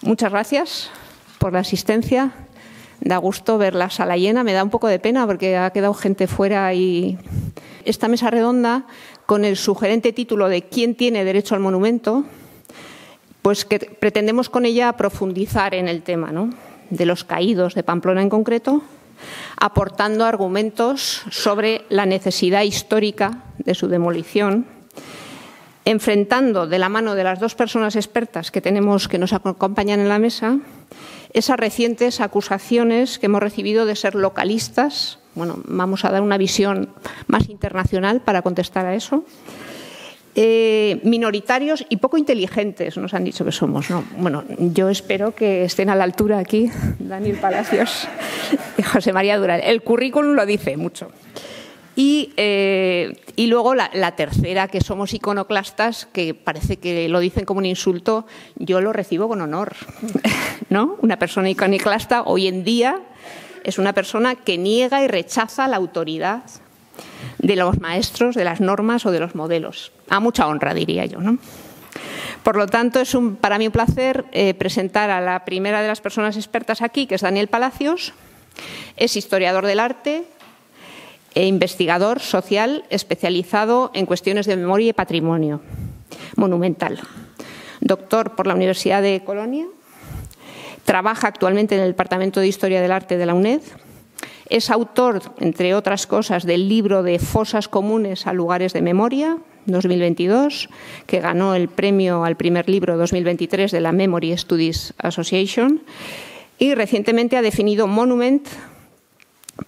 Muchas gracias por la asistencia. Da gusto ver la sala llena. Me da un poco de pena porque ha quedado gente fuera y esta mesa redonda, con el sugerente título de ¿Quién tiene derecho al monumento?, pues que pretendemos con ella profundizar en el tema, ¿no?, de los caídos de Pamplona en concreto, aportando argumentos sobre la necesidad histórica de su demolición, enfrentando de la mano de las dos personas expertas que tenemos que nos acompañan en la mesa esas recientes acusaciones que hemos recibido de ser localistas. Bueno, vamos a dar una visión más internacional para contestar a eso. Minoritarios y poco inteligentes, nos han dicho que somos, ¿no? Bueno, yo espero que estén a la altura aquí Daniel Palacios y José María Durán. El currículum lo dice mucho. Y luego la tercera, que somos iconoclastas, que parece que lo dicen como un insulto, yo lo recibo con honor, ¿no? Una persona iconoclasta hoy en día es una persona que niega y rechaza la autoridad de los maestros, de las normas o de los modelos. A mucha honra, diría yo, ¿no? Por lo tanto, es para mí un placer presentar a la primera de las personas expertas aquí, que es Daniel Palacios. Es historiador del arte e investigador social especializado en cuestiones de memoria y patrimonio monumental. Doctor por la Universidad de Colonia. Trabaja actualmente en el Departamento de Historia del Arte de la UNED. Es autor, entre otras cosas, del libro de Fosas comunes a lugares de memoria, 2022, que ganó el premio al primer libro 2023 de la Memory Studies Association. Y recientemente ha definido Monument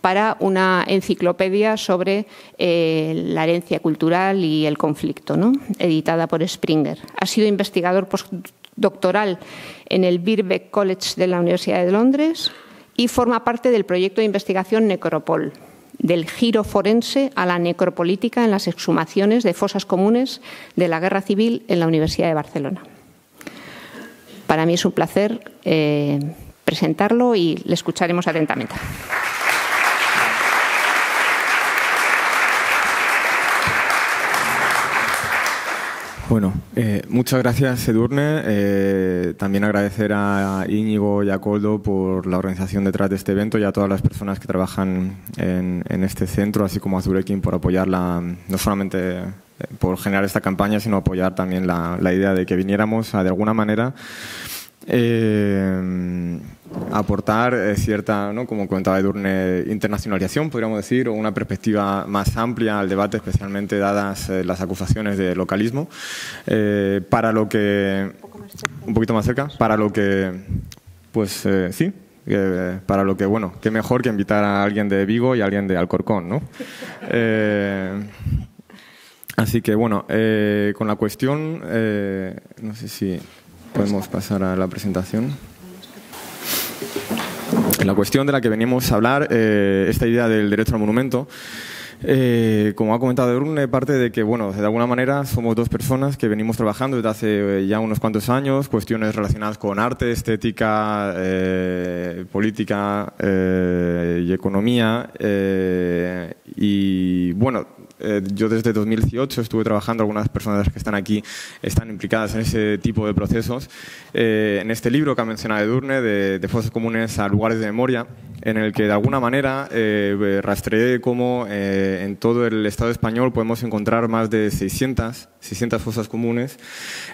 para una enciclopedia sobre la herencia cultural y el conflicto, ¿no?, editada por Springer. Ha sido investigador postdoctoral en el Birkbeck College de la Universidad de Londres y forma parte del proyecto de investigación Necropol, del giro forense a la necropolítica en las exhumaciones de fosas comunes de la Guerra Civil en la Universidad de Barcelona. Para mí es un placer presentarlo y le escucharemos atentamente. Bueno, muchas gracias, Edurne. También agradecer a Íñigo y a Koldo por la organización detrás de este evento y a todas las personas que trabajan en este centro, así como a Zurekin por apoyarla, no solamente por generar esta campaña, sino apoyar también la idea de que viniéramos a, de alguna manera, aportar cierta, ¿no?, como comentaba Edurne, internacionalización, podríamos decir, o una perspectiva más amplia al debate, especialmente dadas las acusaciones de localismo, para lo que... Un poquito más cerca, para lo que... Pues sí, para lo que, bueno, qué mejor que invitar a alguien de Vigo y a alguien de Alcorcón, ¿no? Así que, bueno, con la cuestión, no sé si podemos pasar a la presentación. La cuestión de la que venimos a hablar, esta idea del derecho al monumento, como ha comentado Edurne, parte de que, bueno, de alguna manera somos dos personas que venimos trabajando desde hace ya unos cuantos años, cuestiones relacionadas con arte, estética, política y economía. Y bueno, yo desde 2018 estuve trabajando, algunas personas que están aquí están implicadas en ese tipo de procesos, en este libro que ha mencionado Edurne, de Fosas comunes a lugares de memoria, en el que de alguna manera rastreé cómo en todo el Estado español podemos encontrar más de 600 fosas comunes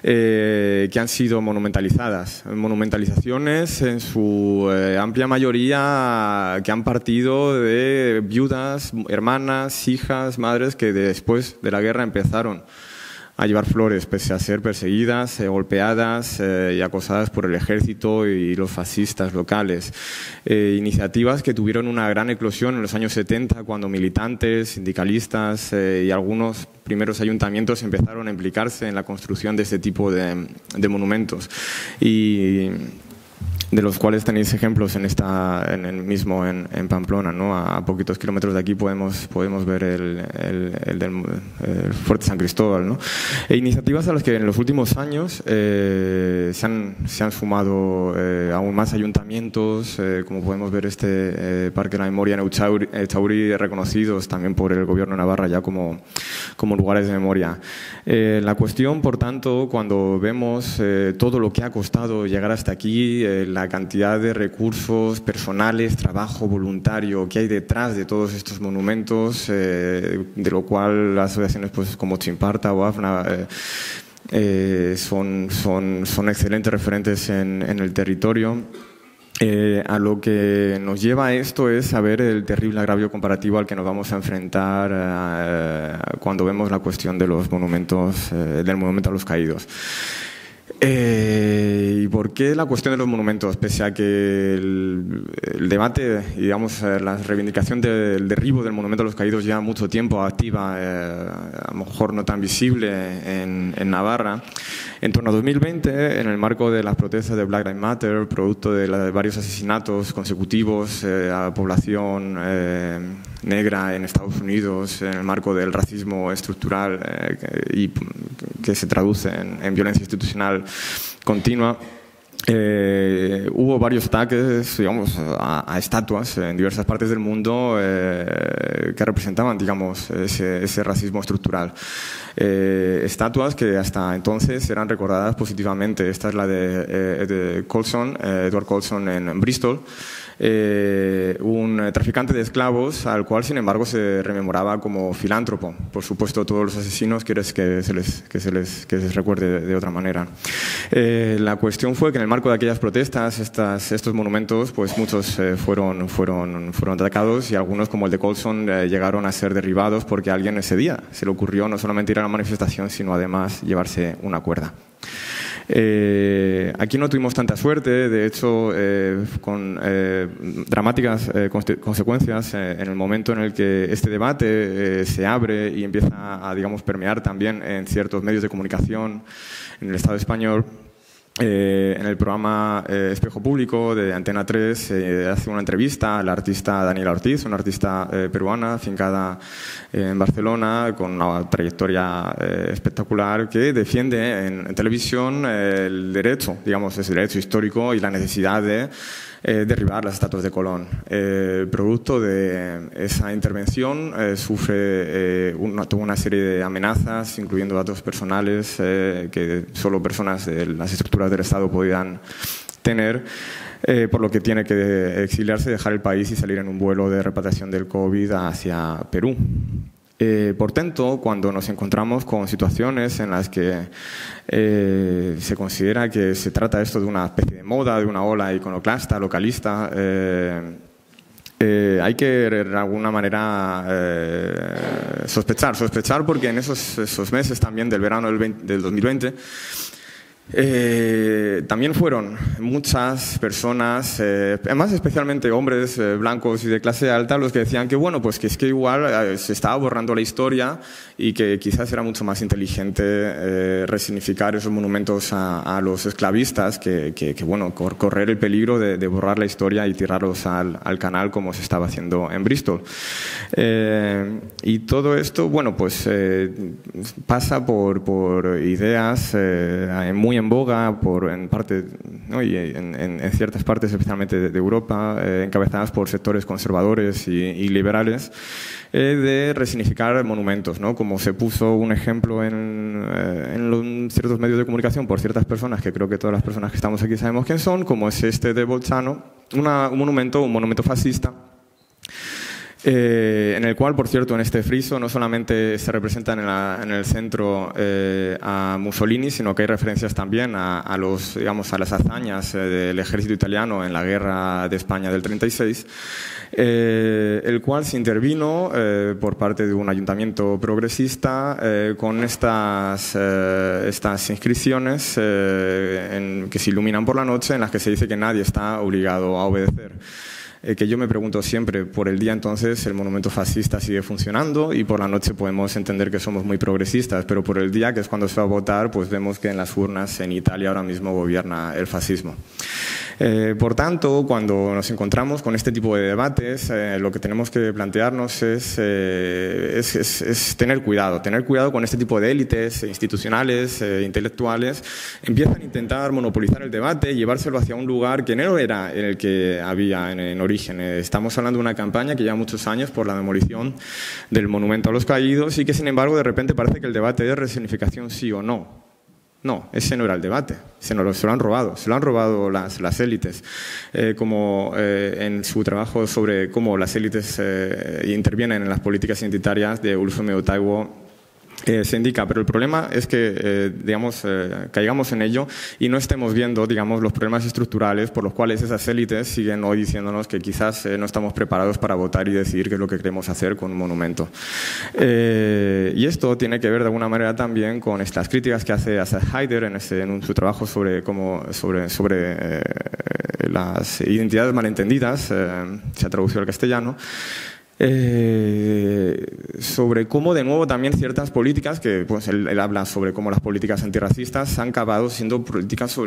que han sido monumentalizadas. Monumentalizaciones en su amplia mayoría que han partido de viudas, hermanas, hijas, madres que después de la guerra empezaron a llevar flores, pese a ser perseguidas, golpeadas y acosadas por el ejército y los fascistas locales. Iniciativas que tuvieron una gran eclosión en los años 70, cuando militantes, sindicalistas y algunos primeros ayuntamientos empezaron a implicarse en la construcción de este tipo de monumentos. Y de los cuales tenéis ejemplos en Pamplona, ¿no? A poquitos kilómetros de aquí podemos ver el Fuerte San Cristóbal, ¿no? E iniciativas a las que en los últimos años se han sumado aún más ayuntamientos, como podemos ver Parque de la Memoria en Echauri, reconocidos también por el Gobierno de Navarra ya como lugares de memoria. La cuestión, por tanto, cuando vemos todo lo que ha costado llegar hasta aquí, la cantidad de recursos personales, trabajo voluntario que hay detrás de todos estos monumentos, de lo cual las asociaciones pues, como Chimparta o AFNA son excelentes referentes en el territorio. A lo que nos lleva a esto es saber el terrible agravio comparativo al que nos vamos a enfrentar cuando vemos la cuestión de los monumentos, del monumento a los caídos. ¿Y por qué la cuestión de los monumentos? Pese a que el debate, digamos, la reivindicación del derribo del monumento a los caídos lleva mucho tiempo activa, a lo mejor no tan visible en Navarra, en torno a 2020, en el marco de las protestas de Black Lives Matter, producto de varios asesinatos consecutivos a la población negra en Estados Unidos, en el marco del racismo estructural y que se traduce en violencia institucional continua, hubo varios ataques, digamos, a estatuas en diversas partes del mundo que representaban, digamos, ese racismo estructural. Estatuas que hasta entonces eran recordadas positivamente. Esta es la de Edward Colson en Bristol, un traficante de esclavos al cual, sin embargo, se rememoraba como filántropo. Por supuesto, todos los asesinos quieres que se les recuerde de otra manera. La cuestión fue que en el marco de aquellas protestas, estos monumentos, pues muchos fueron atacados, y algunos, como el de Colson, llegaron a ser derribados porque a alguien ese día se le ocurrió no solamente ir a la manifestación, sino además llevarse una cuerda. Aquí no tuvimos tanta suerte, de hecho, con dramáticas consecuencias en el momento en el que este debate se abre y empieza a, digamos, permear también en ciertos medios de comunicación en el Estado español. En el programa Espejo Público de Antena 3 hace una entrevista a la artista Daniela Ortiz, una artista peruana afincada en Barcelona con una trayectoria espectacular, que defiende en televisión el derecho, digamos, ese derecho histórico y la necesidad de derribar las estatuas de Colón. Producto de esa intervención sufre toda una serie de amenazas, incluyendo datos personales que solo personas de las estructuras del Estado podían tener, por lo que tiene que exiliarse, dejar el país y salir en un vuelo de repatriación del COVID hacia Perú. Por tanto, cuando nos encontramos con situaciones en las que se considera que se trata esto de una especie de moda, de una ola iconoclasta, localista, hay que de alguna manera sospechar, porque en esos meses también del verano del 2020 también fueron muchas personas, además especialmente hombres blancos y de clase alta, los que decían que bueno, pues que es que igual se estaba borrando la historia y que quizás era mucho más inteligente resignificar esos monumentos a los esclavistas que bueno, correr el peligro de borrar la historia y tirarlos al canal, como se estaba haciendo en Bristol. Y todo esto, bueno, pues pasa por ideas muy en boga, en parte, ¿no? Y en ciertas partes, especialmente de Europa, encabezadas por sectores conservadores y liberales, de resignificar monumentos, ¿no? Como se puso un ejemplo en ciertos medios de comunicación por ciertas personas, que creo que todas las personas que estamos aquí sabemos quién son, como es este de Bolzano, un monumento fascista, en el cual, por cierto, en este friso no solamente se representa en el centro a Mussolini, sino que hay referencias también a las hazañas del ejército italiano en la guerra de España del 36, el cual se intervino por parte de un ayuntamiento progresista con estas inscripciones que se iluminan por la noche, en las que se dice que nadie está obligado a obedecer. que yo me pregunto siempre, por el día entonces el monumento fascista sigue funcionando y por la noche podemos entender que somos muy progresistas, pero por el día, que es cuando se va a votar, pues vemos que en las urnas en Italia ahora mismo gobierna el fascismo. Por tanto, cuando nos encontramos con este tipo de debates, lo que tenemos que plantearnos es tener cuidado con este tipo de élites institucionales, intelectuales, empiezan a intentar monopolizar el debate y llevárselo hacia un lugar que no era el que había en origen. Estamos hablando de una campaña que lleva muchos años por la demolición del monumento a los caídos y que, sin embargo, de repente parece que el debate es resignificación sí o no. No, ese no era el debate, se lo han robado las élites, como en su trabajo sobre cómo las élites intervienen en las políticas identitarias de Ulfeme Otaiwo. Se indica, pero el problema es que caigamos en ello y no estemos viendo, digamos, los problemas estructurales por los cuales esas élites siguen hoy diciéndonos que quizás no estamos preparados para votar y decidir qué es lo que queremos hacer con un monumento. Y esto tiene que ver de alguna manera también con estas críticas que hace Assad Haider en su trabajo sobre las identidades malentendidas, se ha traducido al castellano. Sobre cómo de nuevo también ciertas políticas que pues él habla sobre cómo las políticas antirracistas han acabado siendo políticas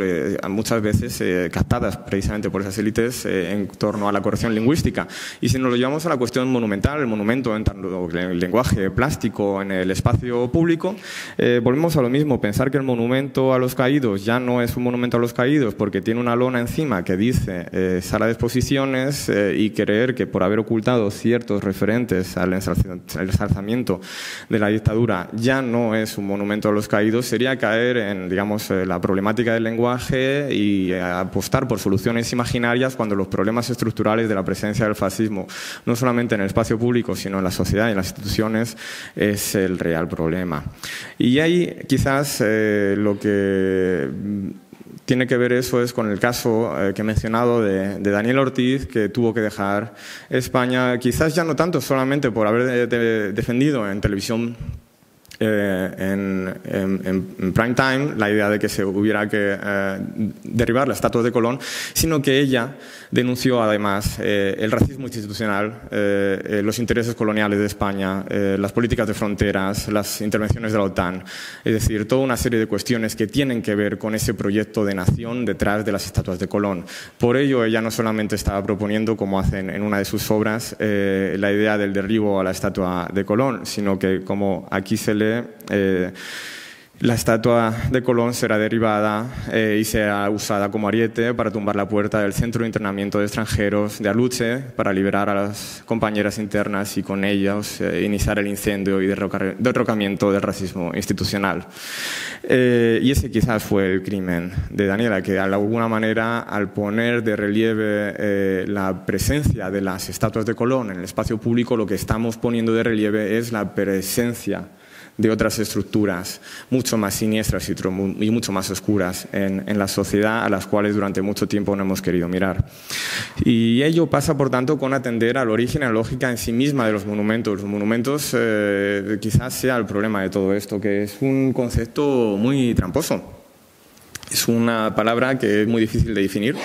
muchas veces captadas precisamente por esas élites en torno a la corrección lingüística. Y si nos lo llevamos a la cuestión monumental, el monumento en el lenguaje plástico en el espacio público, volvemos a lo mismo, pensar que el monumento a los caídos ya no es un monumento a los caídos porque tiene una lona encima que dice sala de exposiciones y creer que por haber ocultado ciertos referentes al ensalzamiento de la dictadura ya no es un monumento a los caídos, sería caer en, digamos, la problemática del lenguaje y apostar por soluciones imaginarias cuando los problemas estructurales de la presencia del fascismo, no solamente en el espacio público, sino en la sociedad y en las instituciones, es el real problema. Y ahí quizás lo que tiene que ver eso es con el caso que he mencionado de Daniel Ortiz, que tuvo que dejar España, quizás ya no tanto solamente por haber defendido en televisión en prime time la idea de que se hubiera que derribar la estatua de Colón, sino que ella denunció además el racismo institucional, los intereses coloniales de España, las políticas de fronteras, las intervenciones de la OTAN, es decir, toda una serie de cuestiones que tienen que ver con ese proyecto de nación detrás de las estatuas de Colón. Por ello, ella no solamente estaba proponiendo, como hacen en una de sus obras, la idea del derribo a la estatua de Colón, sino que, como aquí se lee, la estatua de Colón será derribada y será usada como ariete para tumbar la puerta del Centro de Internamiento de Extranjeros de Aluche para liberar a las compañeras internas y con ellas iniciar el incendio y derrocamiento del racismo institucional. Y ese quizás fue el crimen de Daniela, que de alguna manera, al poner de relieve la presencia de las estatuas de Colón en el espacio público, lo que estamos poniendo de relieve es la presencia de otras estructuras mucho más siniestras y mucho más oscuras en la sociedad, a las cuales durante mucho tiempo no hemos querido mirar. Y ello pasa, por tanto, con atender al origen y a la lógica en sí misma de los monumentos. Los monumentos quizás sea el problema de todo esto, que es un concepto muy tramposo. Es una palabra que es muy difícil de definir.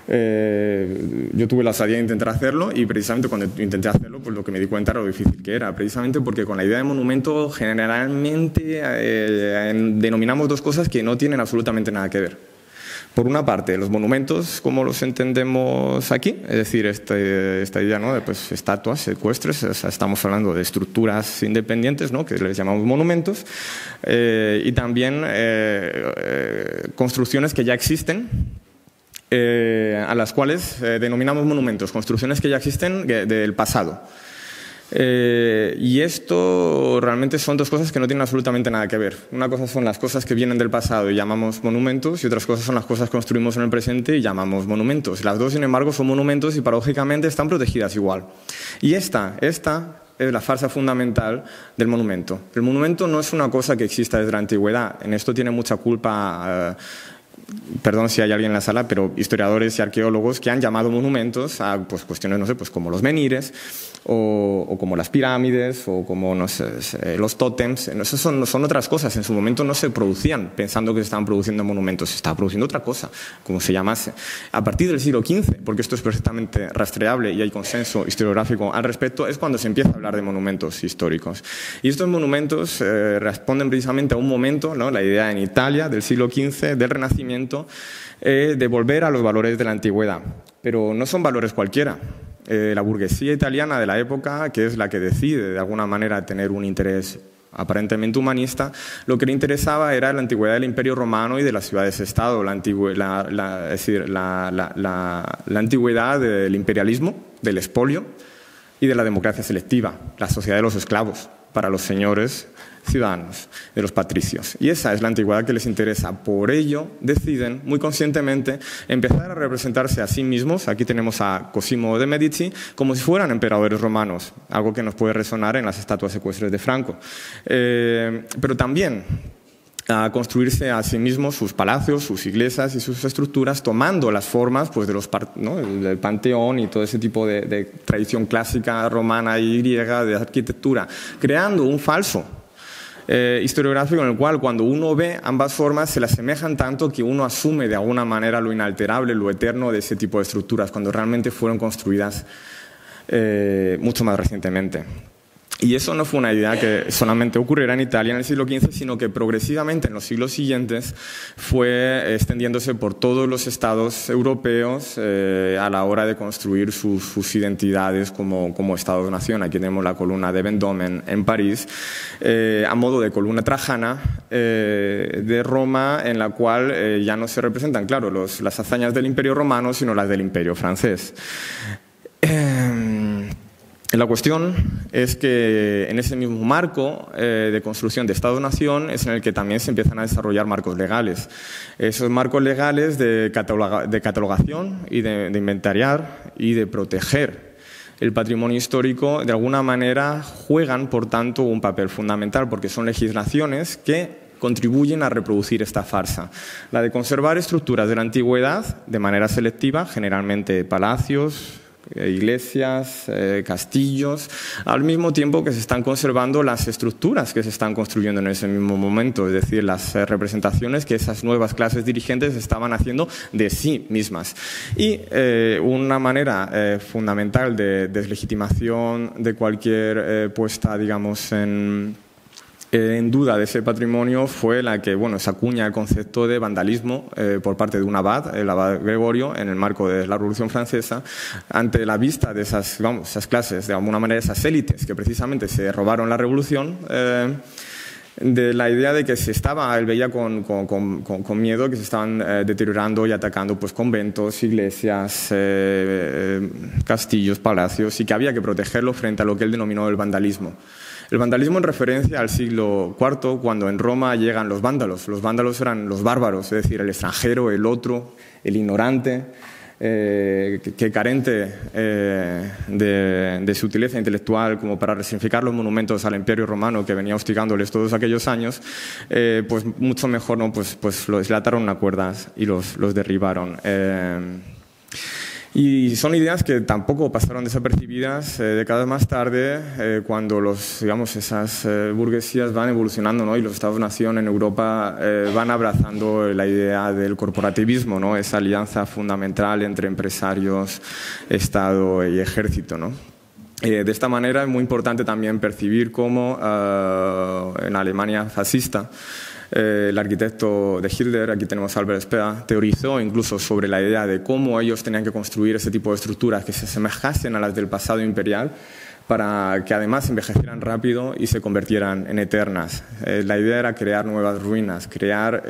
Yo tuve la osadía de intentar hacerlo y precisamente cuando intenté hacerlo, pues lo que me di cuenta era lo difícil que era, precisamente porque con la idea de monumento generalmente denominamos dos cosas que no tienen absolutamente nada que ver. Por una parte, los monumentos, como los entendemos aquí, es decir, esta idea, ¿no?, de pues, estatuas, secuestres, o sea, estamos hablando de estructuras independientes, ¿no?, que les llamamos monumentos, y también construcciones que ya existen, a las cuales denominamos monumentos, construcciones que ya existen del pasado. Y esto realmente son dos cosas que no tienen absolutamente nada que ver. Una cosa son las cosas que vienen del pasado y llamamos monumentos, y otras cosas son las cosas que construimos en el presente y llamamos monumentos. Las dos, sin embargo, son monumentos y paradójicamente están protegidas igual. Y esta es la farsa fundamental del monumento. El monumento no es una cosa que exista desde la antigüedad. En esto tiene mucha culpa perdón si hay alguien en la sala, pero historiadores y arqueólogos que han llamado monumentos a pues, cuestiones, no sé, pues como los menhires o como las pirámides o como, no sé, los tótems. Eso son otras cosas. En su momento no se producían pensando que se estaban produciendo monumentos, se estaba produciendo otra cosa, como se llamase. A partir del siglo XV, porque esto es perfectamente rastreable y hay consenso historiográfico al respecto, es cuando se empieza a hablar de monumentos históricos. Y estos monumentos responden precisamente a un momento, ¿no? La idea en Italia del siglo XV, del Renacimiento, de volver a los valores de la antigüedad. Pero no son valores cualquiera. La burguesía italiana de la época, que es la que decide de alguna manera tener un interés aparentemente humanista, lo que le interesaba era la antigüedad del Imperio Romano y de las ciudades-estado, la antigüedad del imperialismo, del expolio y de la democracia selectiva, la sociedad de los esclavos para los señores ciudadanos, de los patricios. Y esa es la antigüedad que les interesa. Por ello, deciden muy conscientemente empezar a representarse a sí mismos, aquí tenemos a Cosimo de Medici, como si fueran emperadores romanos, algo que nos puede resonar en las estatuas ecuestres de Franco. Pero también a construirse a sí mismos sus palacios, sus iglesias y sus estructuras, tomando las formas pues, del Panteón y todo ese tipo de tradición clásica romana y griega de arquitectura, creando un falso historiográfico en el cual cuando uno ve ambas formas se le asemejan tanto que uno asume de alguna manera lo inalterable, lo eterno de ese tipo de estructuras, cuando realmente fueron construidas mucho más recientemente. Y eso no fue una idea que solamente ocurriera en Italia en el siglo XV, sino que progresivamente en los siglos siguientes fue extendiéndose por todos los estados europeos a la hora de construir sus identidades como estados-nación. Aquí tenemos la columna de Vendôme en París, a modo de columna trajana de Roma, en la cual ya no se representan, claro, las hazañas del Imperio Romano, sino las del Imperio francés. La cuestión es que en ese mismo marco de construcción de Estado-Nación es en el que también se empiezan a desarrollar marcos legales. Esos marcos legales de catalogación y de inventariar y de proteger el patrimonio histórico de alguna manera juegan, por tanto, un papel fundamental porque son legislaciones que contribuyen a reproducir esta farsa, la de conservar estructuras de la antigüedad de manera selectiva, generalmente palacios, iglesias, castillos, al mismo tiempo que se están conservando las estructuras que se están construyendo en ese mismo momento, es decir, las representaciones que esas nuevas clases dirigentes estaban haciendo de sí mismas. Y una manera fundamental de deslegitimación de cualquier puesta, digamos, en duda de ese patrimonio fue la que se acuña el concepto de vandalismo por parte de un abad, el abad Gregorio, en el marco de la Revolución Francesa, ante la vista de esas clases, de alguna manera esas élites que precisamente se robaron la Revolución, de la idea de que él veía con miedo que se estaban deteriorando y atacando pues, conventos, iglesias, castillos, palacios, y que había que protegerlos frente a lo que él denominó el vandalismo. El vandalismo en referencia al siglo IV, cuando en Roma llegan los vándalos. Los vándalos eran los bárbaros, es decir, el extranjero, el otro, el ignorante, que carente de sutileza intelectual como para resignificar los monumentos al Imperio Romano que venía hostigándoles todos aquellos años, pues mucho mejor no, pues le ataron una cuerda y los derribaron. Y son ideas que tampoco pasaron desapercibidas décadas más tarde, cuando esas burguesías van evolucionando, ¿no? Y los estados-nación en Europa van abrazando la idea del corporativismo, ¿no? Esa alianza fundamental entre empresarios, Estado y ejército, ¿no? De esta manera es muy importante también percibir cómo en la Alemania fascista el arquitecto de Hitler, aquí tenemos a Albert Speer, teorizó incluso sobre la idea de cómo ellos tenían que construir ese tipo de estructuras que se asemejasen a las del pasado imperial para que además envejecieran rápido y se convirtieran en eternas. La idea era crear nuevas ruinas, crear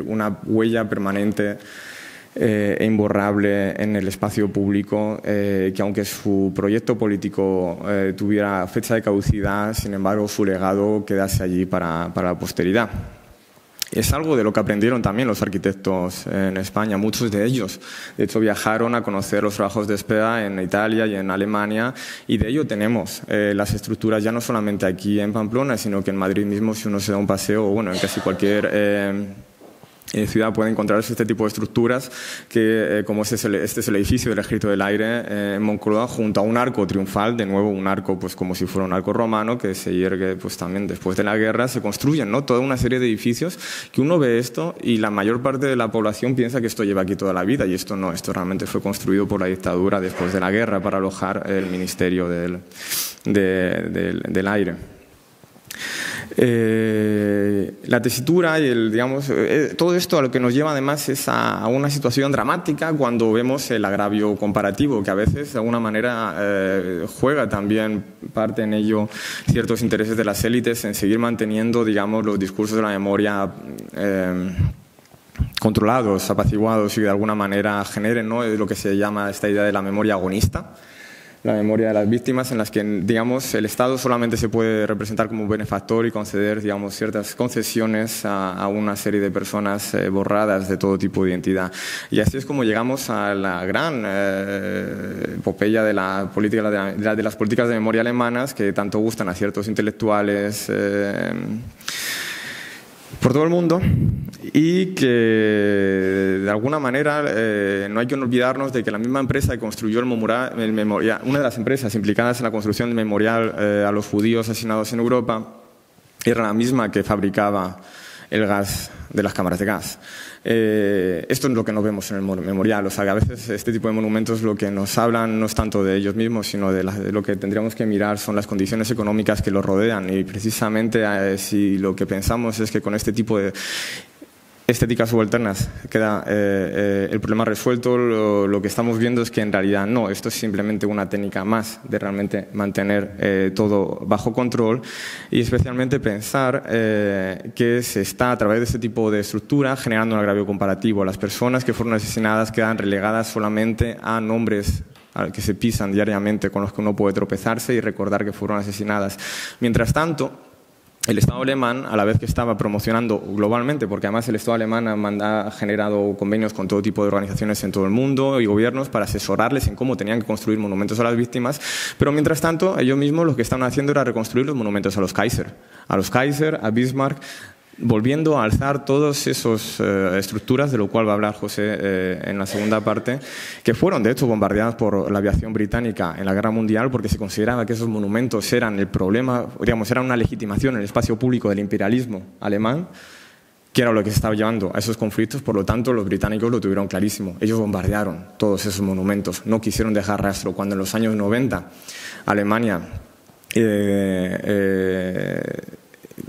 una huella permanente e imborrable en el espacio público, que aunque su proyecto político tuviera fecha de caducidad, sin embargo su legado quedase allí para la posteridad. Es algo de lo que aprendieron también los arquitectos en España, muchos de ellos. De hecho, viajaron a conocer los trabajos de Speer en Italia y en Alemania, y de ello tenemos las estructuras ya no solamente aquí en Pamplona, sino que en Madrid mismo, si uno se da un paseo, o en casi cualquier ciudad puede encontrarse este tipo de estructuras que, como este es el edificio del Ejército del Aire en Moncloa, junto a un arco triunfal, de nuevo un arco pues como si fuera un arco romano que se yergue pues también después de la guerra. Se construyen, ¿no?, toda una serie de edificios que uno ve esto y la mayor parte de la población piensa que esto lleva aquí toda la vida, y esto no, esto realmente fue construido por la dictadura después de la guerra para alojar el Ministerio del Aire. La tesitura y todo esto a lo que nos lleva además es a una situación dramática cuando vemos el agravio comparativo, que a veces de alguna manera juega también parte en ello ciertos intereses de las élites en seguir manteniendo, digamos, los discursos de la memoria controlados, apaciguados, y de alguna manera generen, ¿no?, lo que se llama esta idea de la memoria agonista, la memoria de las víctimas, en las que, digamos, el Estado solamente se puede representar como benefactor y conceder, digamos, ciertas concesiones a una serie de personas borradas de todo tipo de identidad. Y así es como llegamos a la gran epopeya de la política, de las políticas de memoria alemanas, que tanto gustan a ciertos intelectuales por todo el mundo, y que de alguna manera no hay que olvidarnos de que la misma empresa que construyó el memorial, una de las empresas implicadas en la construcción del memorial a los judíos asesinados en Europa, era la misma que fabricaba el gas de las cámaras de gas. Esto es lo que no vemos en el memorial. O sea, que a veces este tipo de monumentos lo que nos hablan no es tanto de ellos mismos, sino de lo que tendríamos que mirar son las condiciones económicas que los rodean. Y precisamente si lo que pensamos es que con este tipo de estéticas subalternas queda el problema resuelto, lo que estamos viendo es que en realidad no, esto es simplemente una técnica más de realmente mantener todo bajo control, y especialmente pensar que se está a través de este tipo de estructura generando un agravio comparativo. Las personas que fueron asesinadas quedan relegadas solamente a nombres que se pisan diariamente, con los que uno puede tropezarse y recordar que fueron asesinadas. Mientras tanto, el Estado alemán, a la vez que estaba promocionando globalmente, porque además el Estado alemán ha generado convenios con todo tipo de organizaciones en todo el mundo y gobiernos para asesorarles en cómo tenían que construir monumentos a las víctimas, pero mientras tanto ellos mismos lo que estaban haciendo era reconstruir los monumentos a los Kaiser, a Bismarck, volviendo a alzar todas esas estructuras, de lo cual va a hablar José en la segunda parte, que fueron de hecho bombardeadas por la aviación británica en la Guerra Mundial, porque se consideraba que esos monumentos eran el problema, digamos, eran una legitimación en el espacio público del imperialismo alemán, que era lo que se estaba llevando a esos conflictos. Por lo tanto, los británicos lo tuvieron clarísimo. Ellos bombardearon todos esos monumentos, no quisieron dejar rastro. Cuando en los años 90 Alemania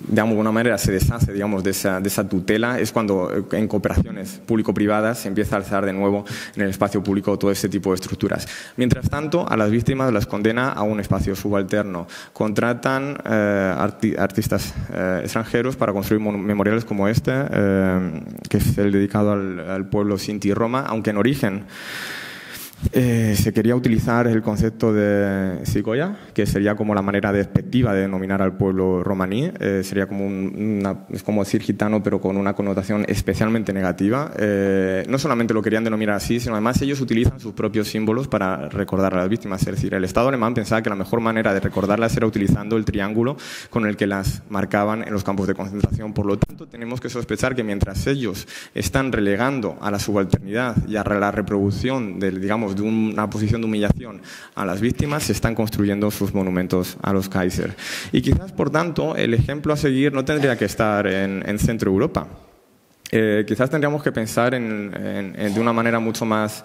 de alguna manera se deshace, digamos, de esa tutela, es cuando en cooperaciones público-privadas se empieza a alzar de nuevo en el espacio público todo este tipo de estructuras. Mientras tanto, a las víctimas las condena a un espacio subalterno. Contratan artistas extranjeros para construir memoriales como este, que es el dedicado al pueblo Sinti Roma, aunque en origen se quería utilizar el concepto de Sigoya, que sería como la manera despectiva de denominar al pueblo romaní. Sería como es como decir gitano, pero con una connotación especialmente negativa. No solamente lo querían denominar así, sino además ellos utilizan sus propios símbolos para recordar a las víctimas. Es decir, el Estado alemán pensaba que la mejor manera de recordarlas era utilizando el triángulo con el que las marcaban en los campos de concentración. Por lo tanto, tenemos que sospechar que mientras ellos están relegando a la subalternidad y a la reproducción digamos, de una posición de humillación a las víctimas, se están construyendo sus monumentos a los Kaiser. Y quizás, por tanto, el ejemplo a seguir no tendría que estar en Centro Europa. Quizás tendríamos que pensar de una manera mucho más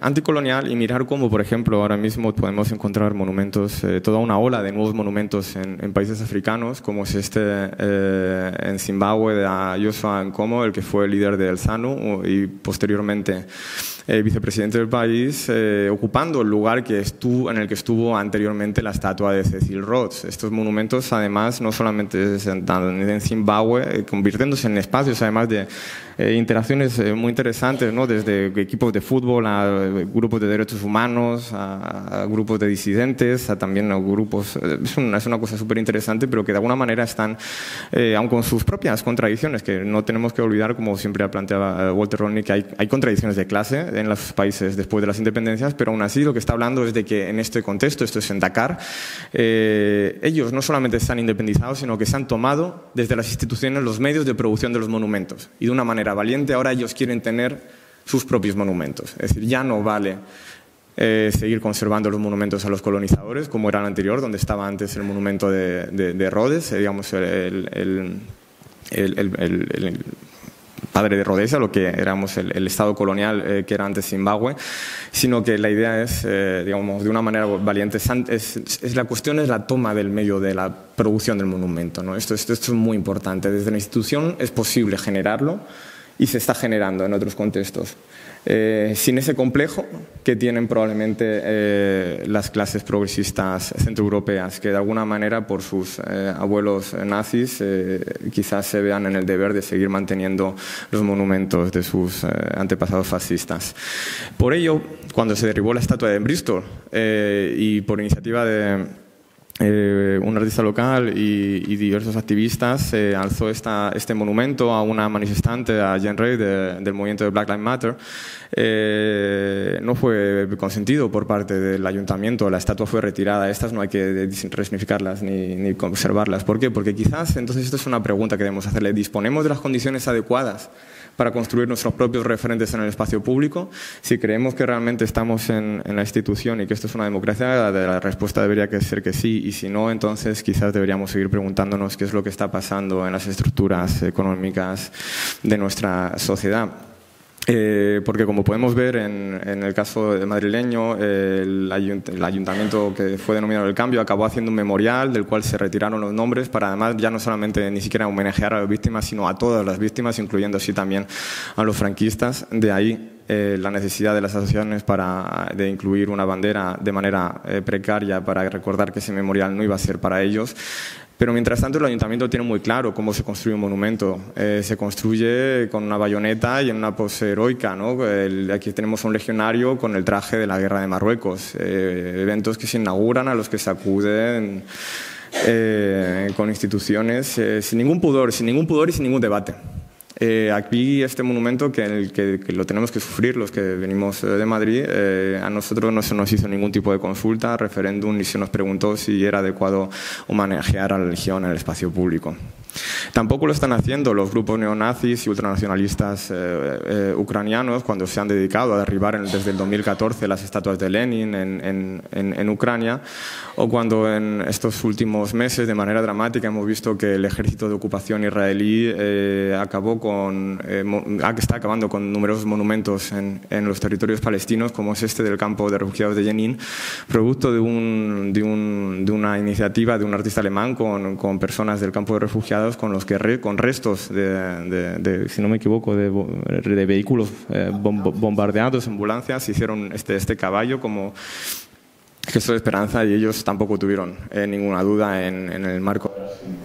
anticolonial y mirar cómo, por ejemplo, ahora mismo podemos encontrar monumentos, toda una ola de nuevos monumentos en países africanos, como es en Zimbabue de Joshua Nkomo, el que fue el líder del ZANU y posteriormente vicepresidente del país, ocupando el lugar en el que estuvo anteriormente la estatua de Cecil Rhodes. Estos monumentos, además, no solamente están en Zimbabue, convirtiéndose en espacios, además de interacciones muy interesantes, ¿no? Desde equipos de fútbol a grupos de derechos humanos, a grupos de disidentes, a también a grupos. Es una cosa súper interesante, pero que de alguna manera están, aun con sus propias contradicciones, que no tenemos que olvidar, como siempre planteaba Walter Rodney, que hay contradicciones de clase. en los países después de las independencias, pero aún así lo que está hablando es de que en este contexto, esto es en Dakar, ellos no solamente están independizados, sino que se han tomado desde las instituciones los medios de producción de los monumentos. Y de una manera valiente ahora ellos quieren tener sus propios monumentos. Es decir, ya no vale seguir conservando los monumentos a los colonizadores, como era el anterior, donde estaba antes el monumento de Rhodes, digamos, el padre de Rhodesia, lo que éramos el estado colonial que era antes Zimbabue, sino que la idea es, digamos, de una manera valiente, la cuestión es la toma del medio de la producción del monumento, ¿no? Esto es muy importante. Desde la institución es posible generarlo y se está generando en otros contextos. Sin ese complejo que tienen probablemente las clases progresistas centroeuropeas, que de alguna manera por sus abuelos nazis quizás se vean en el deber de seguir manteniendo los monumentos de sus antepasados fascistas. Por ello, cuando se derribó la estatua de Bristol y por iniciativa de un artista local y diversos activistas alzó este monumento a una manifestante, a Jen Reid, del movimiento de Black Lives Matter. No fue consentido por parte del ayuntamiento, la estatua fue retirada. Estas no hay que resignificarlas ni conservarlas. ¿Por qué? Porque quizás, entonces esto es una pregunta que debemos hacerle, ¿disponemos de las condiciones adecuadas para construir nuestros propios referentes en el espacio público? Si creemos que realmente estamos en la institución y que esto es una democracia, la respuesta debería ser que sí, y si no, entonces quizás deberíamos seguir preguntándonos qué es lo que está pasando en las estructuras económicas de nuestra sociedad. Porque como podemos ver en el caso madrileño, el ayuntamiento que fue denominado El Cambio acabó haciendo un memorial del cual se retiraron los nombres para además ya no solamente ni siquiera homenajear a las víctimas, sino a todas las víctimas, incluyendo así también a los franquistas. De ahí la necesidad de las asociaciones de incluir una bandera de manera precaria para recordar que ese memorial no iba a ser para ellos. Pero mientras tanto el ayuntamiento tiene muy claro cómo se construye un monumento. Se construye con una bayoneta y en una pose heroica, ¿no? Aquí tenemos a un legionario con el traje de la guerra de Marruecos. Eventos que se inauguran, a los que se acuden con instituciones sin ningún pudor y sin ningún debate. Aquí este monumento que lo tenemos que sufrir los que venimos de Madrid, a nosotros no se nos hizo ningún tipo de consulta, referéndum, ni se nos preguntó si era adecuado homenajear a la Legión en el espacio público. Tampoco lo están haciendo los grupos neonazis y ultranacionalistas ucranianos cuando se han dedicado a derribar desde el 2014 las estatuas de Lenin en Ucrania, o cuando en estos últimos meses de manera dramática hemos visto que el ejército de ocupación israelí está acabando con numerosos monumentos en los territorios palestinos, como es este del campo de refugiados de Jenin, producto de una iniciativa de un artista alemán con personas del campo de refugiados con restos si no me equivoco, de vehículos bombardeados, ambulancias, hicieron este caballo como gesto de esperanza, y ellos tampoco tuvieron ninguna duda en el marco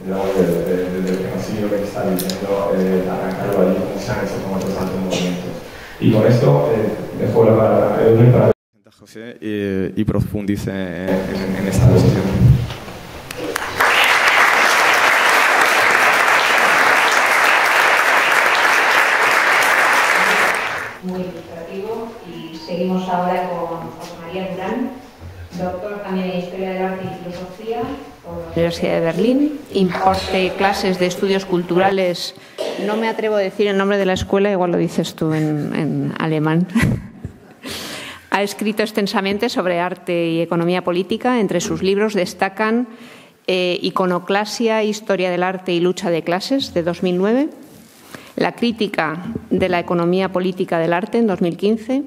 del genocidio que está diciendo arrancarlo allí, como se han hecho con otros tantos movimientos. Y con esto dejo la palabra a Edwin para José y profundice en esta cuestión. Muy ilustrativo, y seguimos ahora con José María Durán, doctor también en Historia del Arte y Filosofía por la Universidad de Berlín, imparte clases de estudios culturales, no me atrevo a decir el nombre de la escuela, igual lo dices tú en alemán. Ha escrito extensamente sobre arte y economía política. Entre sus libros destacan Iconoclasia, Historia del Arte y Lucha de Clases, de 2009, La crítica de la economía política del arte, en 2015,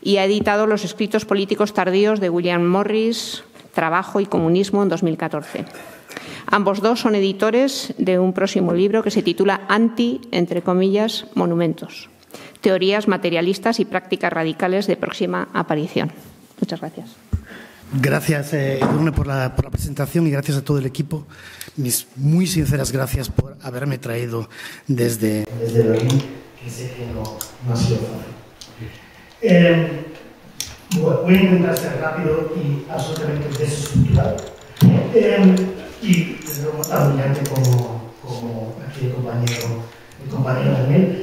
y ha editado Los escritos políticos tardíos de William Morris, Trabajo y comunismo, en 2014. Ambos dos son editores de un próximo libro que se titula Anti, entre comillas, monumentos. Teorías materialistas y prácticas radicales de próxima aparición. Muchas gracias. Gracias, Edurne, por la presentación, y gracias a todo el equipo. Mis muy sinceras gracias por haberme traído desde Berlín, que sé que no ha sido fácil. Voy a intentar ser rápido y absolutamente desestructurado. Y desde luego tan brillante como aquí el compañero Daniel.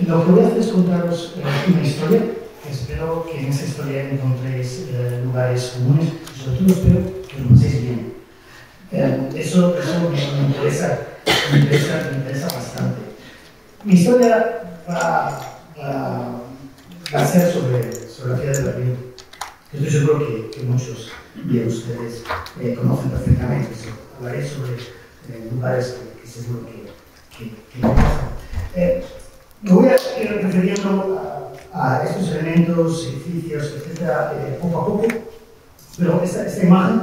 Lo que voy a hacer es contaros una historia que espero que en esa historia encontréis lugares comunes y sobre todo espero que lo paséis bien. Eso me interesa bastante. Mi historia va a ser sobre la ciudad de Berlín. Estoy seguro que muchos de ustedes conocen perfectamente. Hablaré sobre lugares que seguro que me pasan. Me voy a ir refiriendo a estos elementos, edificios, etcétera, poco a poco, pero esta imagen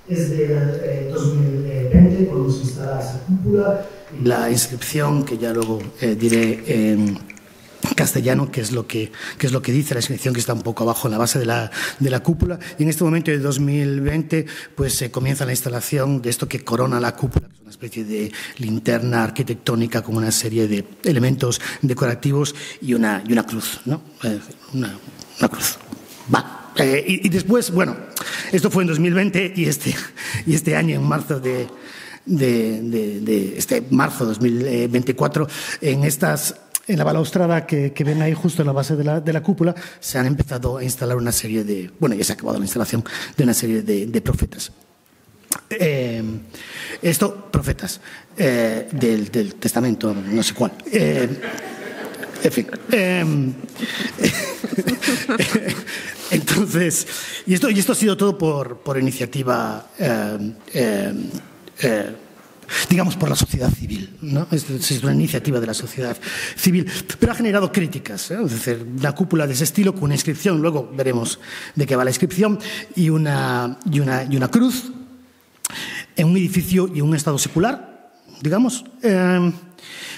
es del 2020, cuando se instala esa cúpula. La inscripción, que ya luego diré en castellano, que es lo que dice la inscripción, que está un poco abajo en la base de la cúpula. Y en este momento de 2020 pues comienza la instalación de esto que corona la cúpula, que es una especie de linterna arquitectónica con una serie de elementos decorativos y una cruz, ¿no? Una cruz. Va. Y después, bueno, esto fue en 2020 y este año, en marzo de marzo 2024, en la balaustrada que ven ahí justo en la base de la cúpula, se han empezado a instalar una serie de... Bueno, ya se ha acabado la instalación de una serie de profetas. Profetas del Testamento, no sé cuál. En fin. Entonces, y esto ha sido todo por iniciativa... digamos, por la sociedad civil, ¿no? Es una iniciativa de la sociedad civil, pero ha generado críticas, ¿eh? Es decir, una cúpula de ese estilo con una inscripción, luego veremos de qué va la inscripción, y una cruz en un edificio y en un estado secular, digamos.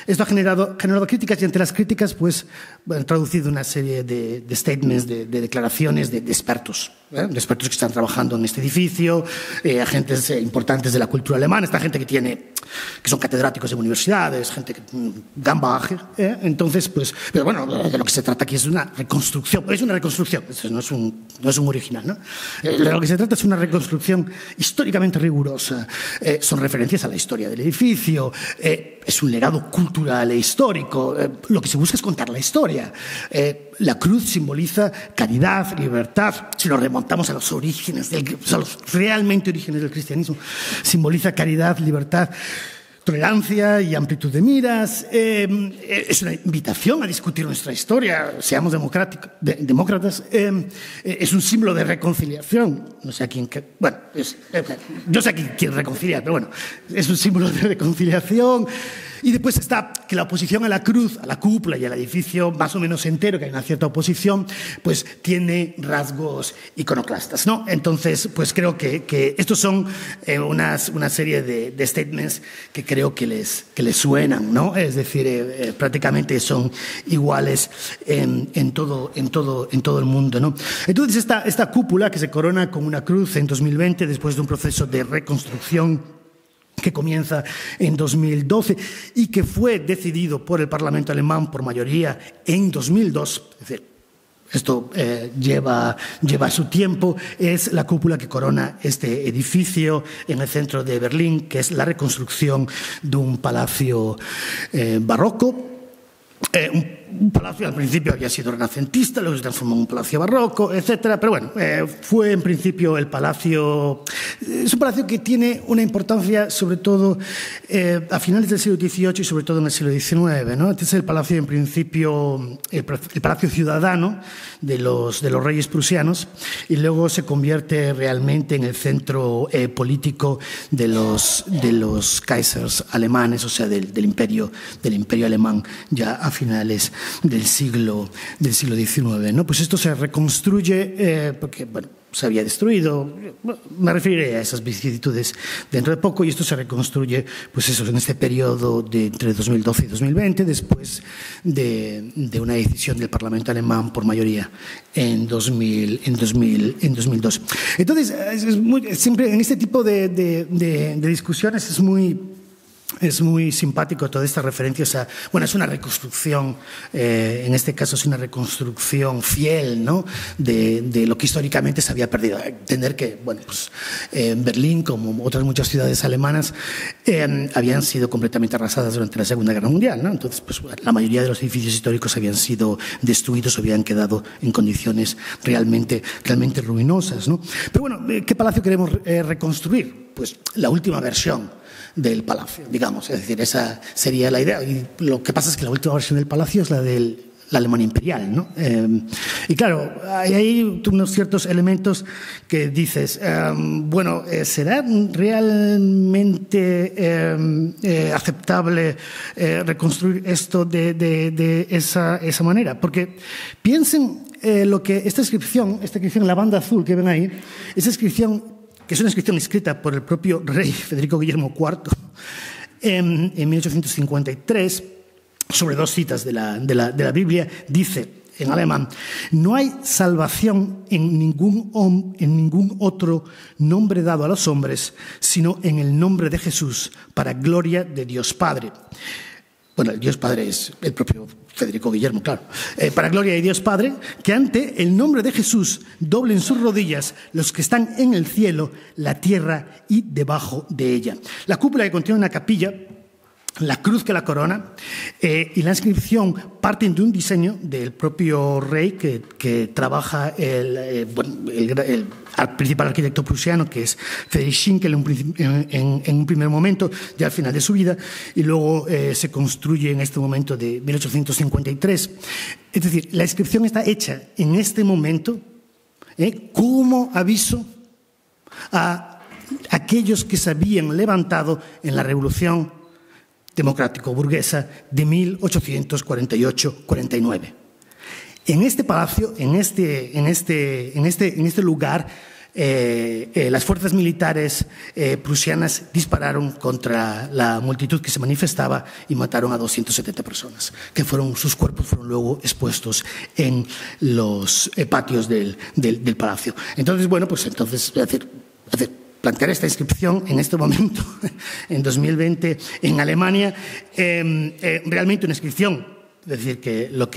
Esto ha generado críticas, y ante las críticas pues han traducido una serie de statements, de declaraciones de expertos, de expertos que están trabajando en este edificio, agentes importantes de la cultura alemana, esta gente que son catedráticos de universidades, gente que dan bagaje, entonces pues, pero bueno, de lo que se trata aquí es una reconstrucción, no es un original, ¿no? De lo que se trata es una reconstrucción históricamente rigurosa, son referencias a la historia del edificio, es un legado cultural e histórico, lo que se busca es contar la historia. La cruz simboliza caridad, libertad. Si nos remontamos a los orígenes, a los realmente orígenes del cristianismo, simboliza caridad, libertad, tolerancia y amplitud de miras. Es una invitación a discutir nuestra historia, seamos demócratas. Es un símbolo de reconciliación. No sé a quién... Bueno, yo sé a quién reconciliar, pero bueno, es un símbolo de reconciliación. Y después está que la oposición a la cruz, a la cúpula y al edificio más o menos entero, que hay una cierta oposición, pues tiene rasgos iconoclastas, ¿no? Entonces, pues creo que estos son una serie de statements que creo que les suenan, ¿no? Es decir, prácticamente son iguales en todo el mundo, ¿no? Entonces, esta cúpula que se corona con una cruz en 2020, después de un proceso de reconstrucción que comienza en 2012 y que fue decidido por el Parlamento alemán por mayoría en 2002, es decir, esto lleva su tiempo, es la cúpula que corona este edificio en el centro de Berlín, que es la reconstrucción de un palacio barroco. Un palacio al principio había sido renacentista, luego se transformó en un palacio barroco, etcétera. Pero bueno, fue en principio el palacio... Es un palacio que tiene una importancia sobre todo a finales del siglo XVIII y sobre todo en el siglo XIX, ¿no? Este es el palacio en principio, el palacio ciudadano de los reyes prusianos, y luego se convierte realmente en el centro político de los kaisers alemanes, o sea, del imperio alemán ya a finales del siglo XIX, ¿no? Pues esto se reconstruye porque, bueno, se había destruido, me referiré a esas vicisitudes dentro de poco, y esto se reconstruye, pues eso, en este periodo de entre 2012 y 2020, después de una decisión del Parlamento alemán por mayoría en 2002. Entonces, siempre en este tipo de discusiones es muy Es muy simpático todas estas referencias a... Bueno, es una reconstrucción, en este caso es una reconstrucción fiel, ¿no?, de lo que históricamente se había perdido. Entender que, bueno, pues Berlín, como otras muchas ciudades alemanas, habían sido completamente arrasadas durante la Segunda Guerra Mundial, ¿no? Entonces, pues la mayoría de los edificios históricos habían sido destruidos o habían quedado en condiciones realmente ruinosas, ¿no? Pero bueno, ¿qué palacio queremos reconstruir? Pues la última versión del palacio, digamos, es decir, esa sería la idea. Y lo que pasa es que la última versión del palacio es la de la Alemania imperial, ¿no? Y claro, hay unos ciertos elementos que dices, bueno, ¿será realmente aceptable reconstruir esto de esa manera? Porque piensen lo que esta inscripción, la banda azul que ven ahí, esa inscripción, que es una inscripción escrita por el propio rey Federico Guillermo IV en 1853, sobre 2 citas de la Biblia, dice en alemán: no hay salvación en ningún otro nombre dado a los hombres, sino en el nombre de Jesús, para gloria de Dios Padre. Bueno, el Dios Padre es el propio Federico Guillermo, claro. Para gloria de Dios Padre, que ante el nombre de Jesús doblen sus rodillas los que están en el cielo, la tierra y debajo de ella. La cúpula, que contiene una capilla, la cruz que la corona, y la inscripción parten de un diseño del propio rey que trabaja el principal arquitecto prusiano, que es Friedrich Schinkel, en un primer momento, ya al final de su vida, y luego se construye en este momento de 1853. Es decir, la inscripción está hecha en este momento como aviso a aquellos que se habían levantado en la Revolución democrático-burguesa de 1848-49. En este palacio, en este lugar, las fuerzas militares prusianas dispararon contra la multitud que se manifestaba y mataron a 270 personas, que sus cuerpos fueron luego expuestos en los patios del palacio. Entonces, bueno, pues entonces, plantear esta inscripción en este momento, en 2020, en Alemania, realmente una inscripción, es decir, que lo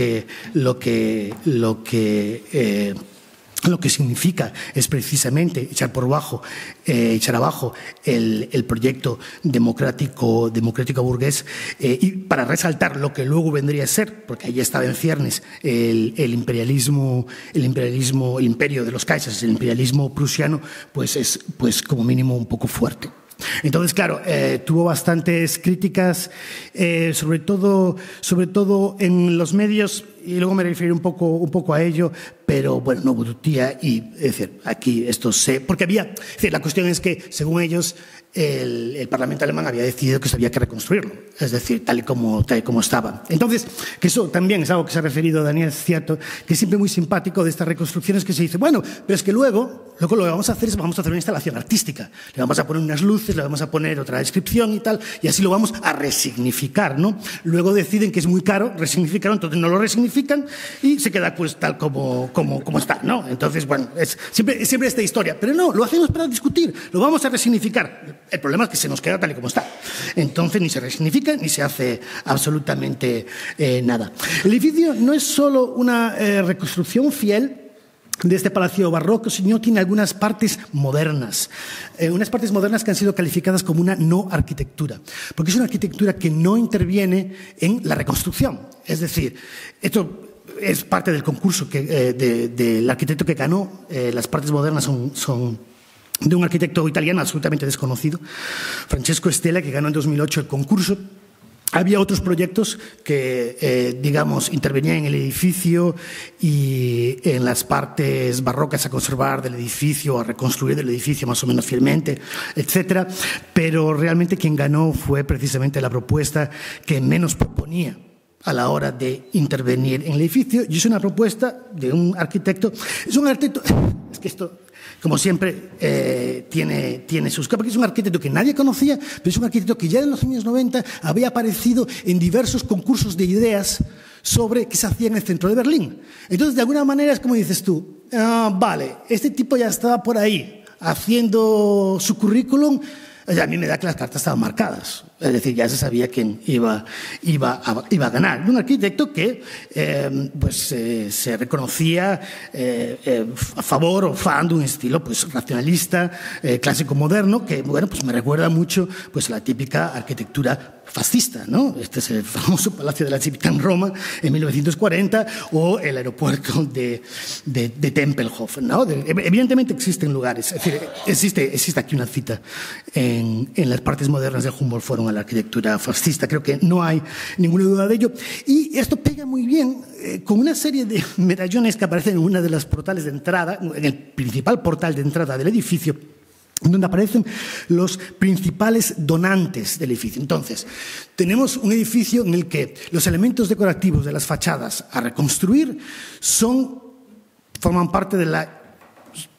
que significa es precisamente echar abajo el proyecto democrático burgués, y para resaltar lo que luego vendría a ser, porque ahí estaba en ciernes el imperio de los Kaisers, el imperialismo prusiano, pues es como mínimo un poco fuerte. Entonces, claro, tuvo bastantes críticas, sobre todo en los medios, y luego me referiré un poco a ello, pero bueno, no hubo tutía, y es decir, aquí esto porque la cuestión es que, según ellos, el Parlamento alemán había decidido que se había que reconstruirlo, es decir, tal y como estaba. Entonces, que eso también es algo que se ha referido Daniel, es cierto, que es siempre muy simpático de estas reconstrucciones, que se dice, bueno, pero es que luego lo que vamos a hacer es una instalación artística, le vamos a poner unas luces, le vamos a poner otra descripción y tal, y así lo vamos a resignificar, ¿no? Luego deciden que es muy caro resignificarlo, entonces no lo resignifican y se queda pues tal como está, ¿no? Entonces, bueno, es siempre esta historia, pero no, lo hacemos para discutir, lo vamos a resignificar. El problema es que se nos queda tal y como está. Entonces ni se resignifica ni se hace absolutamente nada. El edificio no es solo una reconstrucción fiel de este palacio barroco, sino tiene algunas partes modernas. Unas partes modernas que han sido calificadas como una no arquitectura, porque es una arquitectura que no interviene en la reconstrucción. Es decir, esto es parte del concurso del arquitecto que ganó. Las partes modernas son de un arquitecto italiano absolutamente desconocido, Francesco Stella, que ganó en 2008 el concurso. Había otros proyectos que, intervenían en el edificio y en las partes barrocas a conservar del edificio, a reconstruir del edificio más o menos fielmente, etcétera. Pero realmente quien ganó fue precisamente la propuesta que menos proponía a la hora de intervenir en el edificio, y es una propuesta de un arquitecto. Es que esto, como siempre, tiene sus capas, porque es un arquitecto que nadie conocía, pero es un arquitecto que ya en los años 90 había aparecido en diversos concursos de ideas sobre qué se hacía en el centro de Berlín. Entonces, de alguna manera, es como dices tú, vale, este tipo ya estaba por ahí haciendo su currículum, O sea, a mí me da que las cartas estaban marcadas. Es decir, ya se sabía quién iba a ganar. Un arquitecto que se reconocía a favor o fan de un estilo pues racionalista, clásico moderno, que bueno, pues me recuerda mucho pues a la típica arquitectura fascista, ¿no? Este es el famoso Palacio de la Civitas en Roma en 1940 o el aeropuerto de Tempelhof, ¿no? Evidentemente existen lugares, es decir, existe aquí una cita en las partes modernas del Humboldt Forum a la arquitectura fascista, creo que no hay ninguna duda de ello. Y esto pega muy bien con una serie de medallones que aparecen en una de las portales de entrada, en el principal portal de entrada del edificio, donde aparecen los principales donantes del edificio. Entonces, tenemos un edificio en el que los elementos decorativos de las fachadas a reconstruir forman parte de la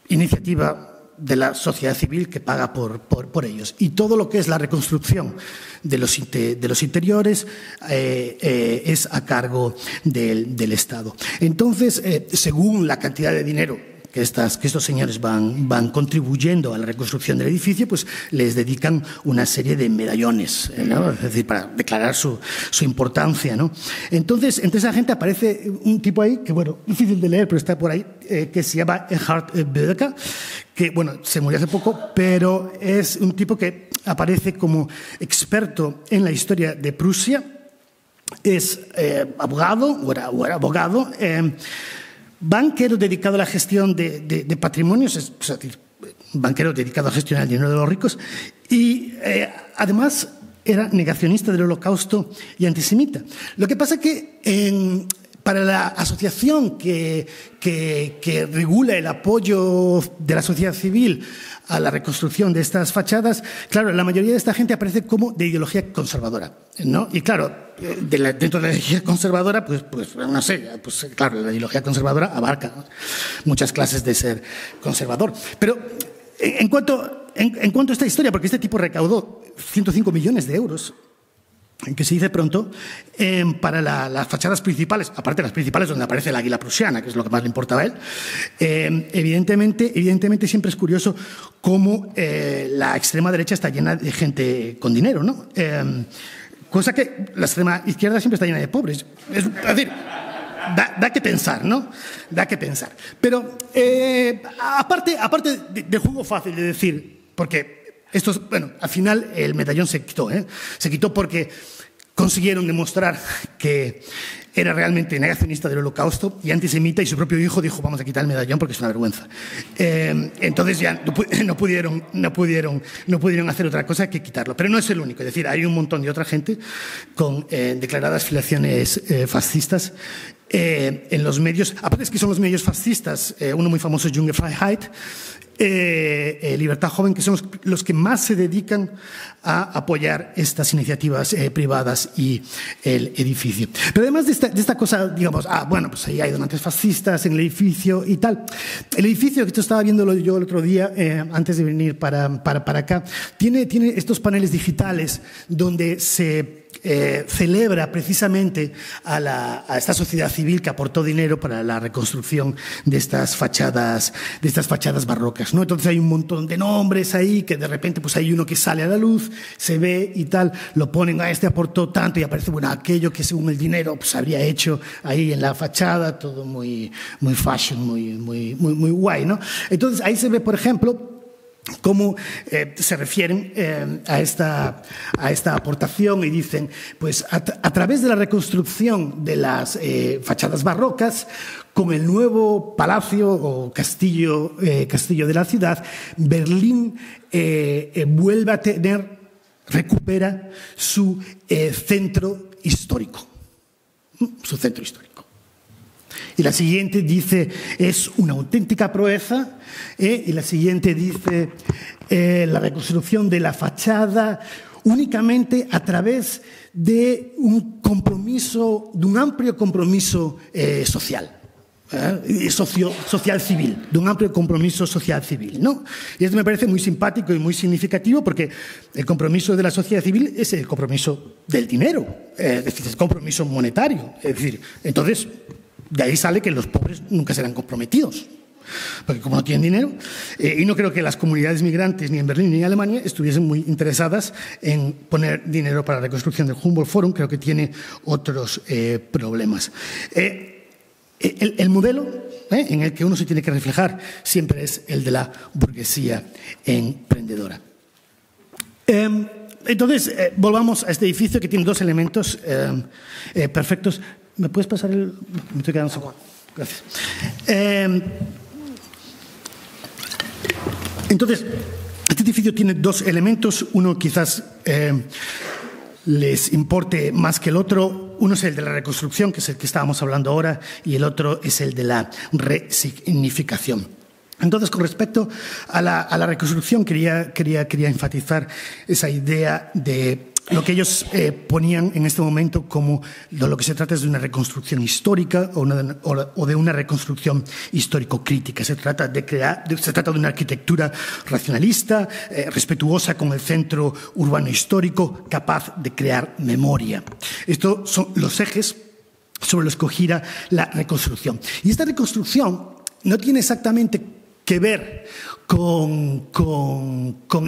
iniciativa de la sociedad civil que paga por ellos. Y todo lo que es la reconstrucción de los interiores es a cargo del Estado. Entonces, según la cantidad de dinero que estos señores van contribuyendo a la reconstrucción del edificio, pues les dedican una serie de medallones, ¿no? Es decir, para declarar su importancia, ¿no? Entonces, entre esa gente aparece un tipo ahí, que bueno, difícil de leer, pero está por ahí, que se llama Erhard Bödecker, que bueno, se murió hace poco, pero es un tipo que aparece como experto en la historia de Prusia, es abogado, o era abogado, banquero dedicado a la gestión de patrimonios, es decir, banquero dedicado a gestionar el dinero de los ricos, y además era negacionista del Holocausto y antisemita. Lo que pasa es que para la asociación que regula el apoyo de la sociedad civil a la reconstrucción de estas fachadas, claro, la mayoría de esta gente aparece como de ideología conservadora, ¿no? Y claro, dentro de la ideología conservadora, pues no sé, pues claro, la ideología conservadora abarca muchas clases de ser conservador. Pero en cuanto a esta historia, porque este tipo recaudó 105 millones de euros, que se dice pronto, para las fachadas principales, aparte de las principales donde aparece el águila prusiana, que es lo que más le importaba a él, evidentemente siempre es curioso cómo la extrema derecha está llena de gente con dinero, ¿no? Cosa que la extrema izquierda siempre está llena de pobres. Es decir, da que pensar, ¿no? Da que pensar. Pero aparte del juego fácil de decir, porque bueno, al final el medallón se quitó, se quitó porque consiguieron demostrar que era realmente negacionista del Holocausto y antisemita, y su propio hijo dijo: vamos a quitar el medallón porque es una vergüenza. Entonces ya no pudieron hacer otra cosa que quitarlo. Pero no es el único, es decir, hay un montón de otra gente con declaradas filiaciones fascistas en los medios. Aparte es que son los medios fascistas, uno muy famoso es Junge Freiheit, Libertad Joven, que son los que más se dedican a apoyar estas iniciativas privadas y el edificio. Pero además de esta cosa, digamos, bueno, pues ahí hay donantes fascistas en el edificio y tal. El edificio, que esto estaba viéndolo yo el otro día, antes de venir para acá, tiene estos paneles digitales donde se celebra precisamente a esta sociedad civil que aportó dinero para la reconstrucción de estas fachadas barrocas, ¿no? Entonces hay un montón de nombres ahí que de repente pues hay uno que sale a la luz, se ve y tal, lo ponen: este aportó tanto, y aparece, bueno, aquello que según el dinero pues habría hecho ahí en la fachada, todo muy fashion, muy guay, ¿no? Entonces ahí se ve, por ejemplo, cómo se refieren a esta aportación, y dicen, pues a través de la reconstrucción de las fachadas barrocas, con el nuevo palacio o castillo de la ciudad, Berlín vuelve a recupera su centro histórico. Su centro histórico. Y la siguiente dice: es una auténtica proeza. Y la siguiente dice: la reconstrucción de la fachada únicamente a través de un amplio compromiso social. Social civil, de un amplio compromiso social civil, ¿no? Y esto me parece muy simpático y muy significativo, porque el compromiso de la sociedad civil es el compromiso del dinero, es decir, es el compromiso monetario. Es decir, entonces, de ahí sale que los pobres nunca serán comprometidos. porque como no tienen dinero, y no creo que las comunidades migrantes ni en Berlín ni en Alemania estuviesen muy interesadas en poner dinero para la reconstrucción del Humboldt Forum, creo que tiene otros problemas. El modelo en el que uno se tiene que reflejar siempre es el de la burguesía emprendedora. Entonces, volvamos a este edificio que tiene dos elementos perfectos. ¿Me puedes pasar el...? Me estoy quedando sin... Gracias. Entonces, este edificio tiene dos elementos. Uno quizás les importe más que el otro. Uno es el de la reconstrucción, que es el que estábamos hablando ahora, y el otro es el de la resignificación. Entonces, con respecto a la reconstrucción, quería enfatizar esa idea de lo que ellos ponían en este momento como lo que se trata es de una reconstrucción histórica o de una reconstrucción histórico-crítica. Se trata de una arquitectura racionalista, respetuosa con el centro urbano histórico, capaz de crear memoria. Estos son los ejes sobre los que gira la reconstrucción. Y esta reconstrucción no tiene exactamente que ver con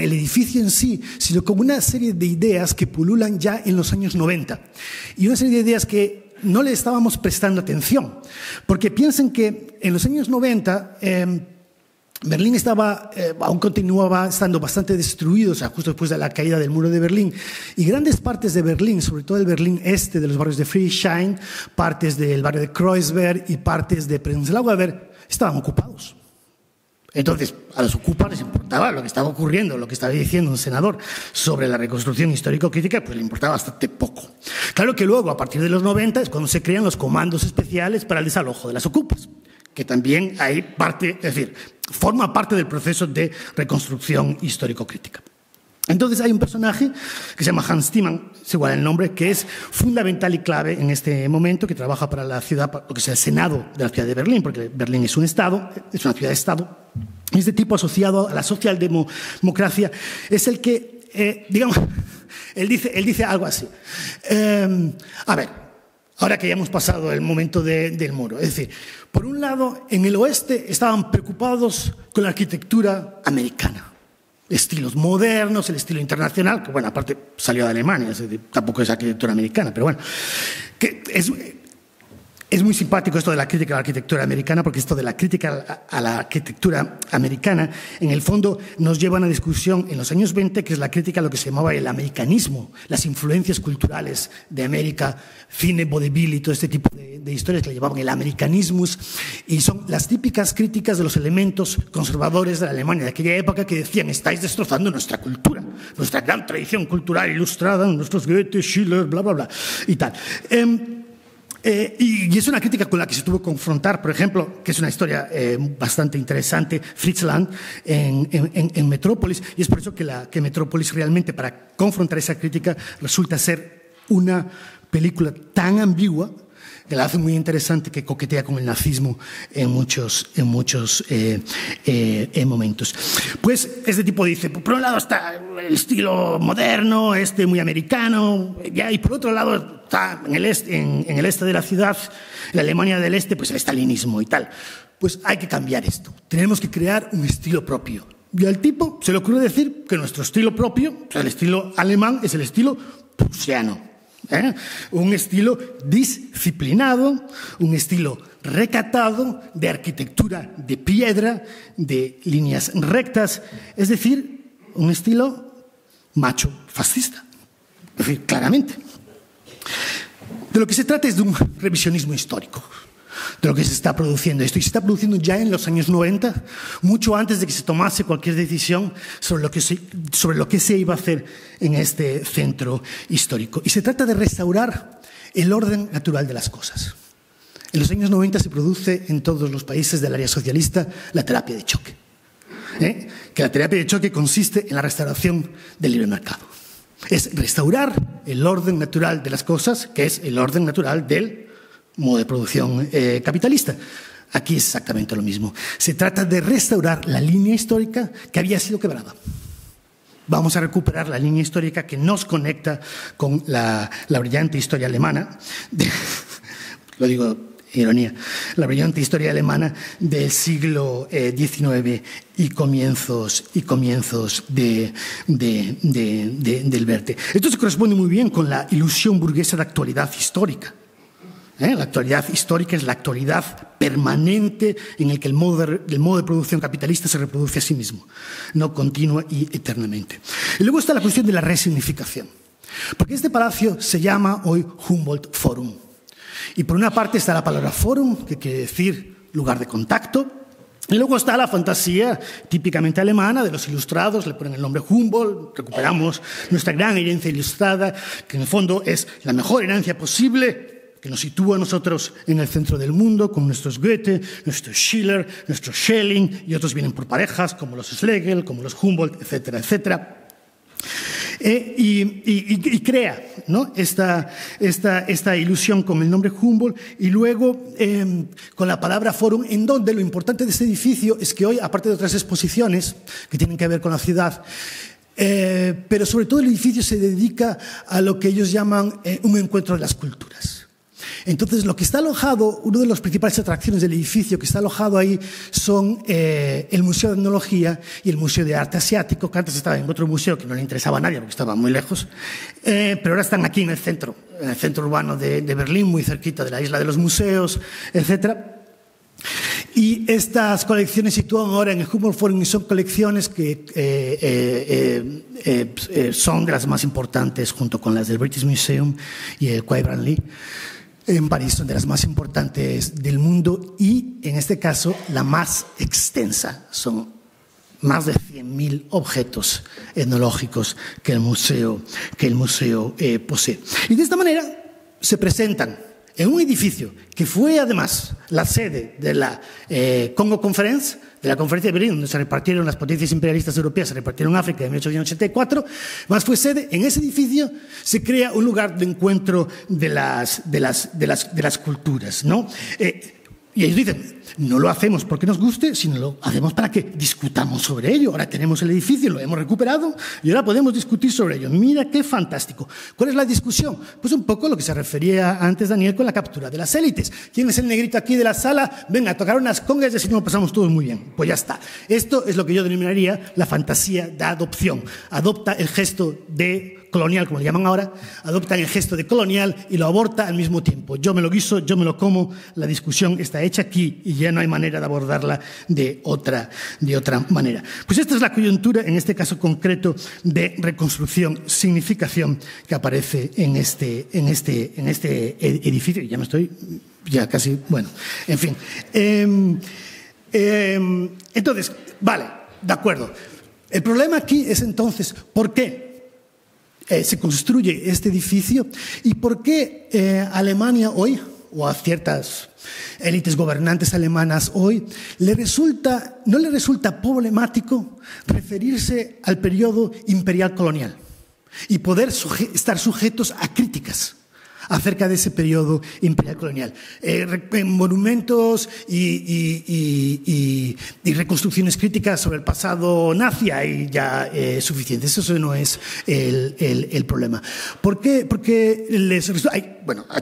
el edificio en sí, sino con una serie de ideas que pululan ya en los años 90. Y una serie de ideas que no le estábamos prestando atención. Porque piensen que en los años 90 Berlín aún continuaba estando bastante destruido, o sea, justo después de la caída del muro de Berlín. Y grandes partes de Berlín, sobre todo el Berlín este, de los barrios de Friedrichshain, partes del barrio de Kreuzberg y partes de Prenzlauer Berg, estaban ocupados. Entonces, a los ocupas les importaba lo que estaba ocurriendo, lo que estaba diciendo un senador sobre la reconstrucción histórico-crítica, pues le importaba bastante poco. Claro que luego, a partir de los 90, es cuando se crean los comandos especiales para el desalojo de las ocupas, que también hay parte, es decir, forma parte del proceso de reconstrucción histórico-crítica. Entonces hay un personaje que se llama Hans Thiemann, es igual el nombre, que es fundamental y clave en este momento, que trabaja para la ciudad, lo que sea el Senado de la ciudad de Berlín, porque Berlín es un estado, es una ciudad-estado. Este tipo asociado a la socialdemocracia es el que, digamos, él dice algo así. A ver, ahora que ya hemos pasado el momento del muro, es decir, por un lado, en el oeste estaban preocupados con la arquitectura americana. Estilos modernos, el estilo internacional, que bueno, aparte salió de Alemania, tampoco es arquitectura americana, pero bueno, que es muy simpático esto de la crítica a la arquitectura americana, porque esto de la crítica a la arquitectura americana, en el fondo nos lleva a una discusión en los años 20, que es la crítica a lo que se llamaba el americanismo, las influencias culturales de América, cine, vodevil y todo este tipo de historias que le llamaban el americanismus, y son las típicas críticas de los elementos conservadores de la Alemania de aquella época que decían: estáis destrozando nuestra cultura, nuestra gran tradición cultural ilustrada, nuestros Goethe, Schiller, bla, bla, bla, y tal. Y es una crítica con la que se tuvo que confrontar, por ejemplo, que es una historia bastante interesante, Fritz Lang en Metrópolis, y es por eso que Metrópolis realmente, para confrontar esa crítica, resulta ser una película tan ambigua que la hace muy interesante, que coquetea con el nazismo en muchos momentos. Pues este tipo dice, por un lado está el estilo moderno, muy americano, y por otro lado está en el este de la ciudad, en la Alemania del Este, pues el stalinismo y tal. Pues hay que cambiar esto, tenemos que crear un estilo propio. Y al tipo se le ocurre decir que nuestro estilo propio, o sea, el estilo alemán, es el estilo prusiano. Un estilo disciplinado, un estilo recatado, de arquitectura de piedra, de líneas rectas, es decir, un estilo macho fascista, es decir, claramente. De lo que se trata es de un revisionismo histórico, de lo que se está produciendo esto, y se está produciendo ya en los años 90, mucho antes de que se tomase cualquier decisión sobre lo que se iba a hacer en este centro histórico. Y se trata de restaurar el orden natural de las cosas. En los años 90 se produce en todos los países del área socialista la terapia de choque. Que la terapia de choque consiste en la restauración del libre mercado. Es restaurar el orden natural de las cosas, que es el orden natural del modo de producción capitalista. Aquí es exactamente lo mismo. Se trata de restaurar la línea histórica que había sido quebrada. Vamos a recuperar la línea histórica que nos conecta con la brillante historia alemana. Lo digo ironía, la brillante historia alemana del siglo XIX y comienzos del Verte. Esto se corresponde muy bien con la ilusión burguesa de actualidad histórica. La actualidad histórica es la actualidad permanente en el que el modo de producción capitalista se reproduce a sí mismo, no continua y eternamente. Y luego está la cuestión de la resignificación, porque este palacio se llama hoy Humboldt Forum. Y por una parte está la palabra forum, que quiere decir lugar de contacto, y luego está la fantasía típicamente alemana de los ilustrados, le ponen el nombre Humboldt, recuperamos nuestra gran herencia ilustrada, que en el fondo es la mejor herencia posible, que nos sitúa a nosotros en el centro del mundo, con nuestros Goethe, nuestros Schiller, nuestros Schelling, y otros vienen por parejas, como los Schlegel, como los Humboldt, etcétera, etcétera. Y crea, ¿no?, esta ilusión con el nombre Humboldt, y luego con la palabra forum, en donde lo importante de este edificio es que hoy, aparte de otras exposiciones que tienen que ver con la ciudad, pero sobre todo el edificio se dedica a lo que ellos llaman un encuentro de las culturas. Entonces, lo que está alojado, una de las principales atracciones del edificio que está alojado ahí son el Museo de Etnología y el Museo de Arte Asiático, que antes estaba en otro museo que no le interesaba a nadie porque estaba muy lejos, pero ahora están aquí en el centro urbano de Berlín, muy cerquita de la isla de los museos, etcétera. Y estas colecciones se sitúan ahora en el Humboldt Forum y son colecciones que son de las más importantes junto con las del British Museum y el Quai Branly. En París son de las más importantes del mundo y, en este caso, la más extensa. Son más de 100.000 objetos etnológicos que el museo posee. Y de esta manera se presentan en un edificio que fue además la sede de la Congo Conference, de la conferencia de Berlín, donde se repartieron las potencias imperialistas europeas, se repartieron África en 1884, más fue sede. En ese edificio se crea un lugar de encuentro de las culturas, ¿no? Y ellos dicen, no lo hacemos porque nos guste, sino lo hacemos para que discutamos sobre ello. Ahora tenemos el edificio, lo hemos recuperado y ahora podemos discutir sobre ello. Mira qué fantástico. ¿Cuál es la discusión? Pues un poco lo que se refería antes Daniel con la captura de las élites. ¿Quién es el negrito aquí de la sala? Venga, a tocar unas congas y así nos lo pasamos todos muy bien. Pues ya está. Esto es lo que yo denominaría la fantasía de adopción. Adopta el gesto de colonial, como le llaman ahora, adoptan el gesto de colonial y lo aborta al mismo tiempo. Yo me lo guiso, yo me lo como, la discusión está hecha aquí y ya no hay manera de abordarla de otra manera. Pues esta es la coyuntura, en este caso concreto, de reconstrucción, significación, que aparece en este edificio. Ya casi, bueno, en fin. Entonces, vale, de acuerdo. El problema aquí es entonces, ¿por qué se construye este edificio y por qué Alemania hoy, o a ciertas élites gobernantes alemanas hoy, no le resulta problemático referirse al periodo imperial colonial y poder estar sujetos a críticas acerca de ese periodo imperial colonial. Monumentos y reconstrucciones críticas sobre el pasado nazi hay ya suficientes. Eso no es el problema. ¿Por qué? Porque hay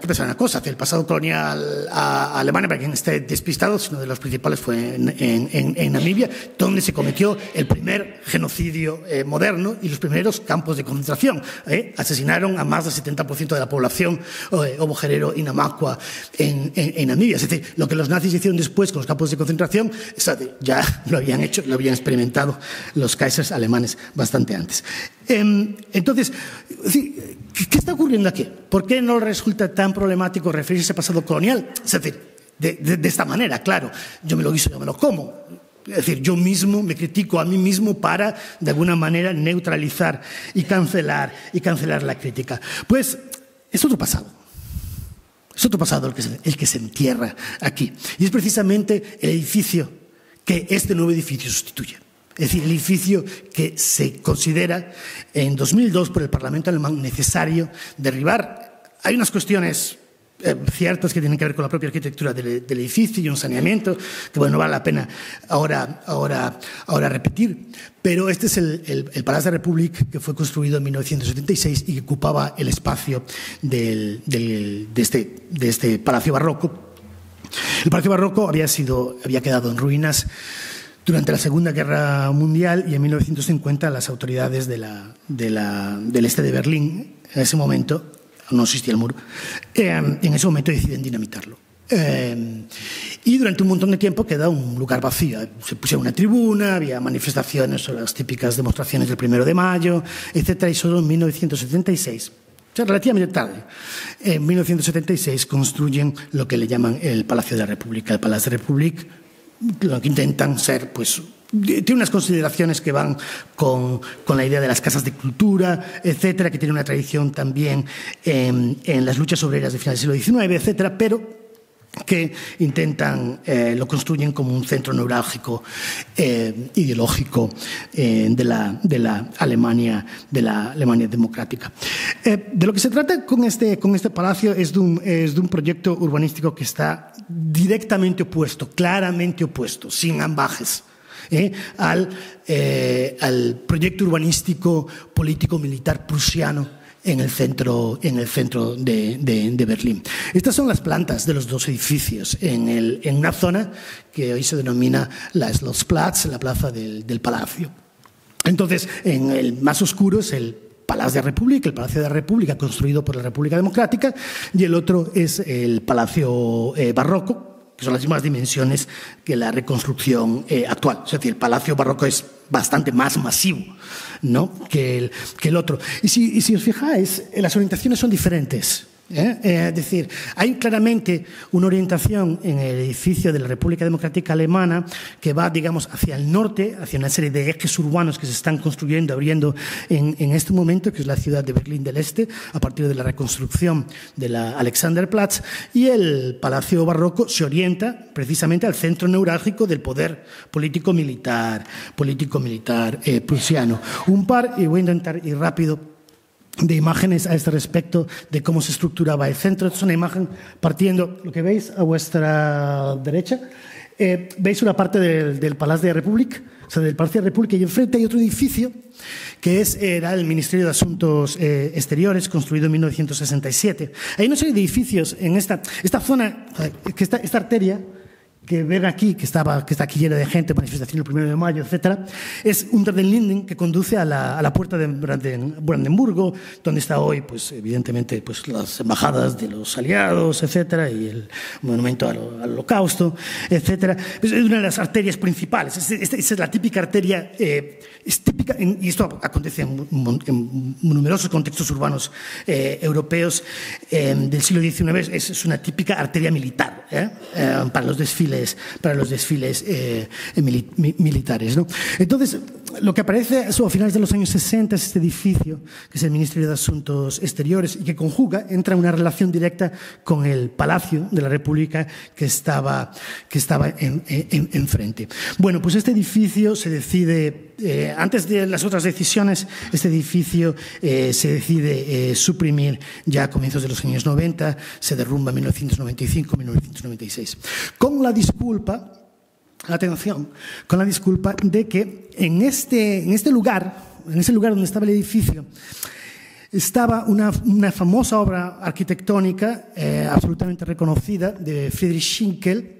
que pensar una cosa. El pasado colonial a Alemania, para quien esté despistado, uno de los principales fue en Namibia, donde se cometió el primer genocidio moderno y los primeros campos de concentración. Asesinaron a más del 70% de la población obojerero y namaqua en Namibia. Es decir, lo que los nazis hicieron después con los campos de concentración, ya lo habían hecho, lo habían experimentado los kaisers alemanes bastante antes. Entonces, ¿qué está ocurriendo aquí? ¿Por qué no resulta tan problemático referirse al pasado colonial? Es decir, de esta manera, claro, yo me lo guiso, yo me lo como. Es decir, yo mismo me critico a mí mismo para, de alguna manera, neutralizar y cancelar la crítica. Pues es otro pasado. Es otro pasado el que se entierra aquí. Y es precisamente el edificio que este nuevo edificio sustituye. Es decir, el edificio que se considera en 2002 por el Parlamento alemán necesario derribar. Hay unas cuestiones ciertas que tienen que ver con la propia arquitectura del edificio y un saneamiento que, bueno, no vale la pena ahora repetir, pero este es el Palais de la République, que fue construido en 1976 y que ocupaba el espacio de este palacio barroco El Palacio Barroco había quedado en ruinas durante la Segunda Guerra Mundial y en 1950 las autoridades del este de Berlín, en ese momento, no existía el muro, en ese momento deciden dinamitarlo. Y durante un montón de tiempo queda un lugar vacío. Se pusieron una tribuna, había manifestaciones sobre las típicas demostraciones del 1 de mayo, etcétera, y solo en 1976, o sea, relativamente tarde, en 1976 construyen lo que le llaman el Palacio de la República. El Palacio de la República, lo que intentan ser, pues, tiene unas consideraciones que van con la idea de las casas de cultura, etcétera, que tiene una tradición también en las luchas obreras de finales del siglo XIX, etcétera, pero que intentan, lo construyen como un centro neurálgico ideológico de la Alemania democrática. De lo que se trata con este palacio es de un proyecto urbanístico que está directamente opuesto, claramente opuesto, sin ambajes, al proyecto urbanístico político-militar prusiano en el centro de Berlín. Estas son las plantas de los dos edificios en una zona que hoy se denomina la Schlossplatz, la plaza del Palacio. Entonces, en el más oscuro es el Palacio de la República, construido por la República Democrática, y el otro es el Palacio Barroco, que son las mismas dimensiones que la reconstrucción actual. Es decir, el Palacio Barroco es bastante más masivo, ¿no?, que el otro. Y si os fijáis, las orientaciones son diferentes. Es decir, hay claramente una orientación en el edificio de la República Democrática Alemana que va, digamos, hacia el norte, hacia una serie de ejes urbanos que se están construyendo, abriendo en este momento, que es la ciudad de Berlín del Este, a partir de la reconstrucción de la Alexanderplatz, y el Palacio Barroco se orienta precisamente al centro neurálgico del poder político-militar prusiano. Un par, y voy a intentar ir rápido, de imágenes a este respecto de cómo se estructuraba el centro. Es una imagen partiendo, lo que veis a vuestra derecha, veis una parte del Palacio de la República, o sea, del Palacio de la República, y enfrente hay otro edificio que era el Ministerio de Asuntos Exteriores, construido en 1967. Hay una serie de edificios en esta zona, esta arteria que ven aquí, que está aquí llena de gente, manifestación el 1 de mayo, etcétera, es Unter den Linden, que conduce a la puerta de Brandenburgo, donde está hoy, pues, evidentemente, pues, las embajadas de los aliados, etcétera, y el monumento al Holocausto, etcétera. Es una de las arterias principales. Esta es la típica arteria, es típica, y esto acontece en numerosos contextos urbanos europeos del siglo XIX, es una típica arteria militar para los desfiles militares, ¿no? Entonces, lo que aparece a finales de los años 60 es este edificio, que es el Ministerio de Asuntos Exteriores, y que entra en una relación directa con el Palacio de la República que estaba enfrente. Bueno, pues este edificio se decide, antes de las otras decisiones, este edificio se decide suprimir ya a comienzos de los años 90, se derrumba en 1995-1996. Con la disculpa, atención, con la disculpa de que en ese lugar donde estaba el edificio, estaba una famosa obra arquitectónica absolutamente reconocida de Friedrich Schinkel,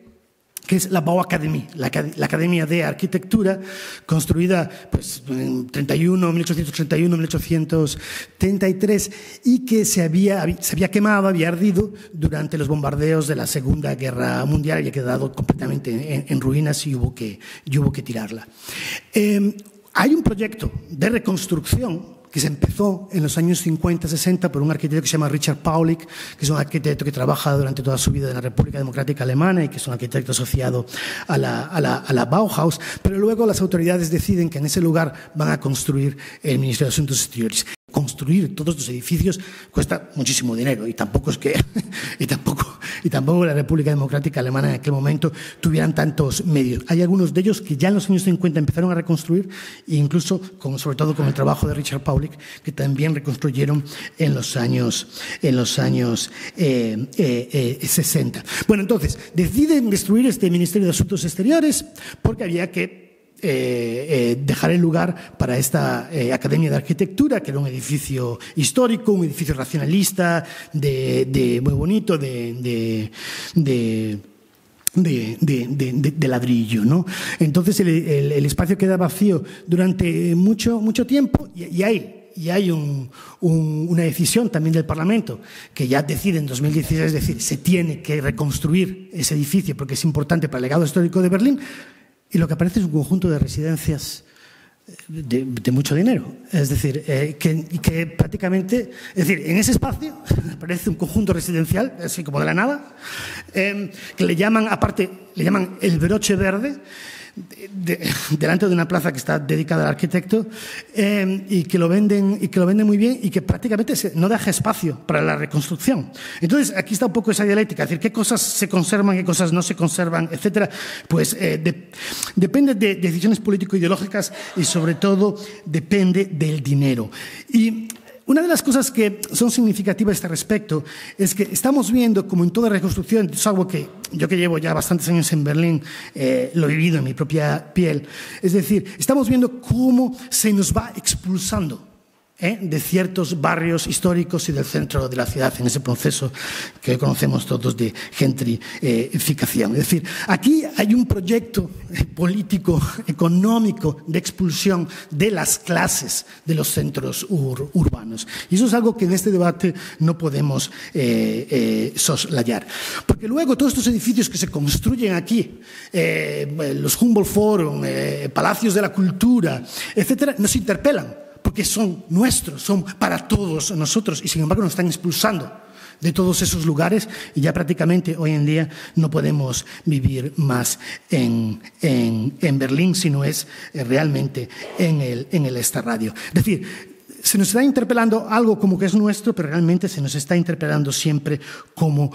que es la Bauakademie, la Academia de Arquitectura, construida, pues, en 1833, y que se había quemado, había ardido durante los bombardeos de la Segunda Guerra Mundial, y ha quedado completamente en ruinas, y hubo que tirarla. Hay un proyecto de reconstrucción que se empezó en los años 50-60 por un arquitecto que se llama Richard Paulik, que es un arquitecto que trabaja durante toda su vida en la República Democrática Alemana y que es un arquitecto asociado a la Bauhaus, pero luego las autoridades deciden que en ese lugar van a construir el Ministerio de Asuntos Exteriores. Construir todos estos edificios cuesta muchísimo dinero, y tampoco es que y tampoco la República Democrática Alemana en aquel momento tuvieran tantos medios. Hay algunos de ellos que ya en los años 50 empezaron a reconstruir, e incluso sobre todo con el trabajo de Richard Paulik, que también reconstruyeron en los años 60. Bueno, entonces deciden destruir este Ministerio de Asuntos Exteriores porque había que dejar el lugar para esta Academia de Arquitectura, que era un edificio histórico, un edificio racionalista, muy bonito, de de ladrillo, ¿no? Entonces el espacio queda vacío durante mucho tiempo y hay una decisión también del Parlamento que ya decide en 2016, es decir, se tiene que reconstruir ese edificio porque es importante para el legado histórico de Berlín, y lo que aparece es un conjunto de residencias de mucho dinero. Es decir, que prácticamente, es decir, en ese espacio aparece un conjunto residencial, así como de la nada, que le llaman, aparte, le llaman el broche verde, delante de una plaza que está dedicada al arquitecto, y que lo venden muy bien y que prácticamente no deja espacio para la reconstrucción. Entonces aquí está un poco esa dialéctica, es decir, qué cosas se conservan, qué cosas no se conservan, etcétera. Pues depende de decisiones político-ideológicas y sobre todo depende del dinero. Y una de las cosas que son significativas a este respecto es que estamos viendo, como en toda reconstrucción, es algo que yo, que llevo ya bastantes años en Berlín, lo he vivido en mi propia piel, es decir, estamos viendo cómo se nos va expulsando de ciertos barrios históricos y del centro de la ciudad, en ese proceso que hoy conocemos todos de gentrificación. Es decir, aquí hay un proyecto político, económico, de expulsión de las clases de los centros urbanos. Y eso es algo que en este debate no podemos soslayar. Porque luego todos estos edificios que se construyen aquí, los Humboldt Forum, Palacios de la Cultura, etcétera, nos interpelan, porque son nuestros, son para todos nosotros, y sin embargo nos están expulsando de todos esos lugares y ya prácticamente hoy en día no podemos vivir más en Berlín, sino es realmente en el extrarradio. Es decir, se nos está interpelando algo como que es nuestro, pero realmente se nos está interpelando siempre como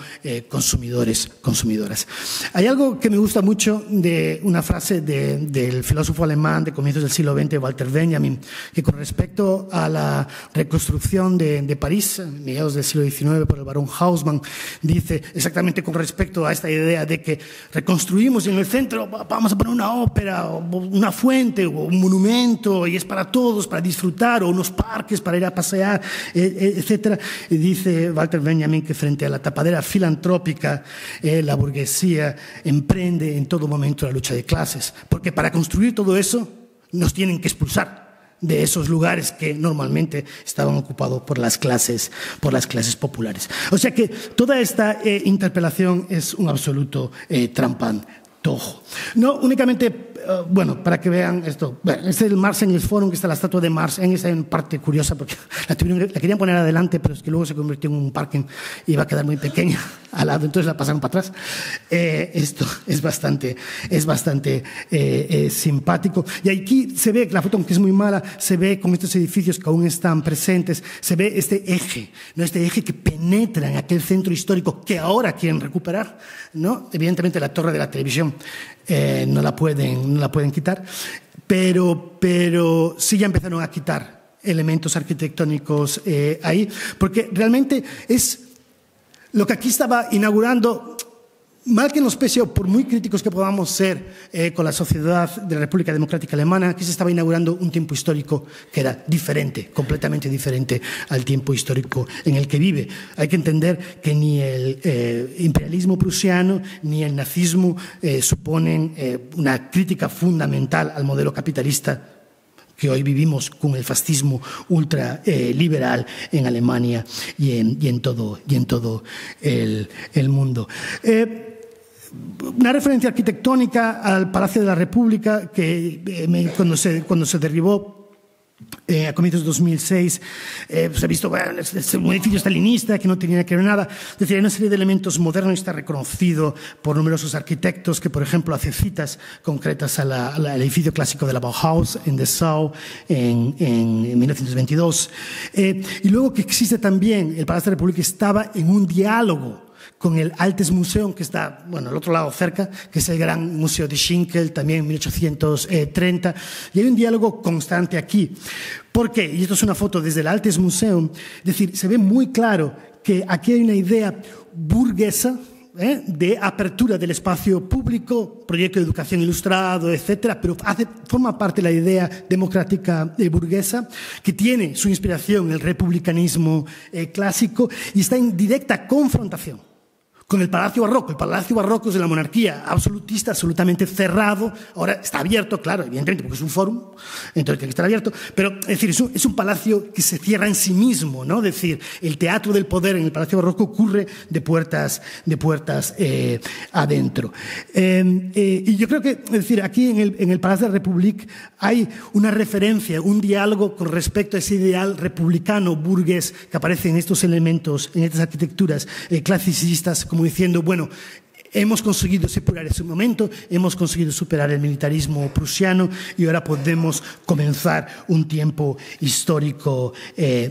consumidores, consumidoras. Hay algo que me gusta mucho de una frase del filósofo alemán de comienzos del siglo XX, Walter Benjamin, que con respecto a la reconstrucción de París, a mediados del siglo XIX, por el barón Haussmann, dice exactamente con respecto a esta idea de que reconstruimos y en el centro vamos a poner una ópera, o una fuente, o un monumento, y es para todos, para disfrutar, o unos parques para ir a pasear, etcétera. Y dice Walter Benjamin que frente a la tapadera filantrópica, la burguesía emprende en todo momento la lucha de clases, porque para construir todo eso nos tienen que expulsar de esos lugares que normalmente estaban ocupados por las clases populares. O sea que toda esta interpelación es un absoluto trampantojo. No únicamente, bueno, para que vean esto, bueno, este es el Marx Engels Forum, que está la estatua de Marx Engels. Hay una parte curiosa porque la querían poner adelante, pero es que luego se convirtió en un parking y iba a quedar muy pequeña al lado, entonces la pasaron para atrás. Esto es bastante simpático. Y aquí se ve, la foto, aunque es muy mala, se ve con estos edificios que aún están presentes, se ve este eje, ¿no? Este eje que penetra en aquel centro histórico que ahora quieren recuperar, ¿no? Evidentemente la torre de la televisión no la pueden quitar, pero sí ya empezaron a quitar elementos arquitectónicos ahí, porque realmente es lo que aquí estaba inaugurando. Mal que nos pese, o por muy críticos que podamos ser con la sociedad de la República Democrática Alemana, aquí se estaba inaugurando un tiempo histórico que era diferente, completamente diferente al tiempo histórico en el que vive. Hay que entender que ni el imperialismo prusiano ni el nazismo suponen una crítica fundamental al modelo capitalista que hoy vivimos con el fascismo ultraliberal en Alemania y en todo el mundo. Una referencia arquitectónica al Palacio de la República, que cuando se derribó a comienzos de 2006, se ha visto, bueno, es un edificio stalinista que no tenía que ver nada. Es decir, hay una serie de elementos modernos y está reconocido por numerosos arquitectos que, por ejemplo, hace citas concretas al edificio clásico de la Bauhaus en Dessau en 1922. Y luego que existe también, el Palacio de la República estaba en un diálogo con el Altes Museum, que está, bueno, al otro lado cerca, que es el gran museo de Schinkel, también en 1830, y hay un diálogo constante aquí. ¿Por qué? Y esto es una foto desde el Altes Museum, es decir, se ve muy claro que aquí hay una idea burguesa, de apertura del espacio público, proyecto de educación ilustrado, etcétera, pero forma parte de la idea democrática burguesa, que tiene su inspiración en el republicanismo clásico y está en directa confrontación con el Palacio Barroco. El Palacio Barroco es de la monarquía absolutista, absolutamente cerrado. Ahora está abierto, claro, evidentemente, porque es un fórum, entonces tiene que estar abierto. Pero, es decir, es un palacio que se cierra en sí mismo, ¿no? Es decir, el teatro del poder en el Palacio Barroco ocurre de puertas adentro. Y yo creo que, es decir, aquí en el Palacio de la República hay una referencia, un diálogo con respecto a ese ideal republicano, burgués, que aparece en estos elementos, en estas arquitecturas clasicistas, como diciendo, bueno, hemos conseguido superar ese momento, hemos conseguido superar el militarismo prusiano y ahora podemos comenzar un tiempo histórico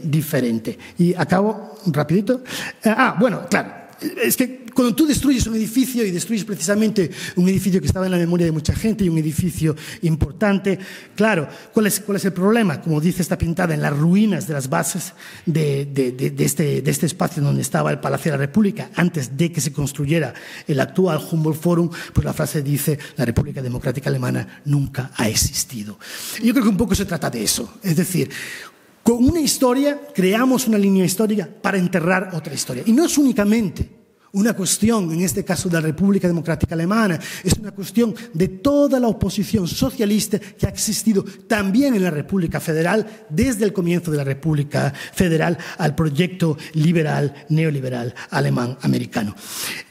diferente. Y acabo rapidito. Bueno, claro. Es que cuando tú destruyes un edificio y destruyes precisamente un edificio que estaba en la memoria de mucha gente y un edificio importante, claro, ¿cuál es el problema? Como dice esta pintada, en las ruinas de las bases de este espacio donde estaba el Palacio de la República, antes de que se construyera el actual Humboldt Forum, pues la frase dice: la República Democrática Alemana nunca ha existido. Y yo creo que un poco se trata de eso, es decir, con una historia creamos una línea histórica para enterrar otra historia. Y no es únicamente una cuestión, en este caso de la República Democrática Alemana, es una cuestión de toda la oposición socialista que ha existido también en la República Federal, desde el comienzo de la República Federal al proyecto liberal, neoliberal, alemán-americano.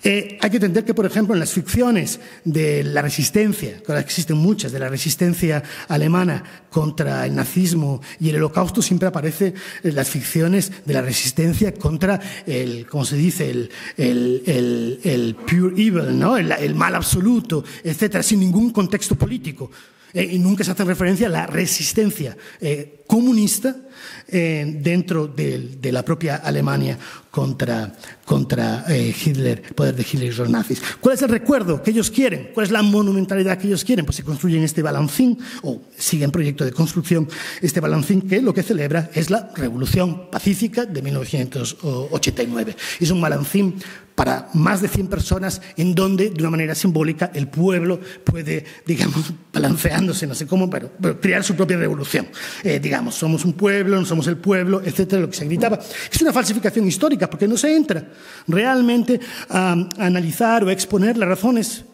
Hay que entender que, por ejemplo, en las ficciones de la resistencia, que ahora existen muchas, de la resistencia alemana contra el nazismo y el holocausto, siempre aparecen las ficciones de la resistencia contra el, ¿cómo se dice?, el pure evil, ¿no? El mal absoluto, etcétera, sin ningún contexto político. Y nunca se hace referencia a la resistencia comunista dentro de la propia Alemania contra Hitler, el poder de Hitler y los nazis. ¿Cuál es el recuerdo que ellos quieren? ¿Cuál es la monumentalidad que ellos quieren? Pues se construyen este balancín, o sigue en proyecto de construcción este balancín, que lo que celebra es la Revolución Pacífica de 1989. Es un balancín para más de 100 personas, en donde, de una manera simbólica, el pueblo puede, digamos, balanceándose, no sé cómo, pero crear su propia revolución. Digamos, somos un pueblo, no somos el pueblo, etcétera, lo que se gritaba. Es una falsificación histórica, porque no se entra realmente a analizar o a exponer las razones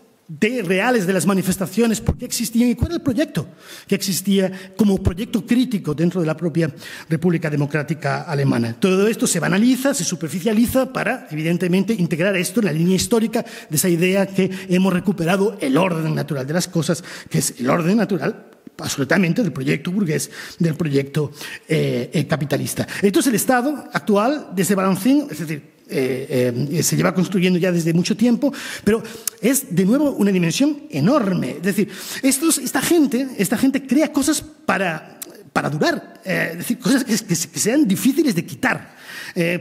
reales de las manifestaciones, por qué existían y cuál era el proyecto que existía como proyecto crítico dentro de la propia República Democrática Alemana. Todo esto se banaliza, se superficializa para, evidentemente, integrar esto en la línea histórica de esa idea que hemos recuperado el orden natural de las cosas, que es el orden natural absolutamente del proyecto burgués, del proyecto capitalista. Entonces, el Estado actual de ese balancín, es decir, se lleva construyendo ya desde mucho tiempo, pero es de nuevo una dimensión enorme. Es decir, esta gente crea cosas para durar, es decir, cosas que sean difíciles de quitar,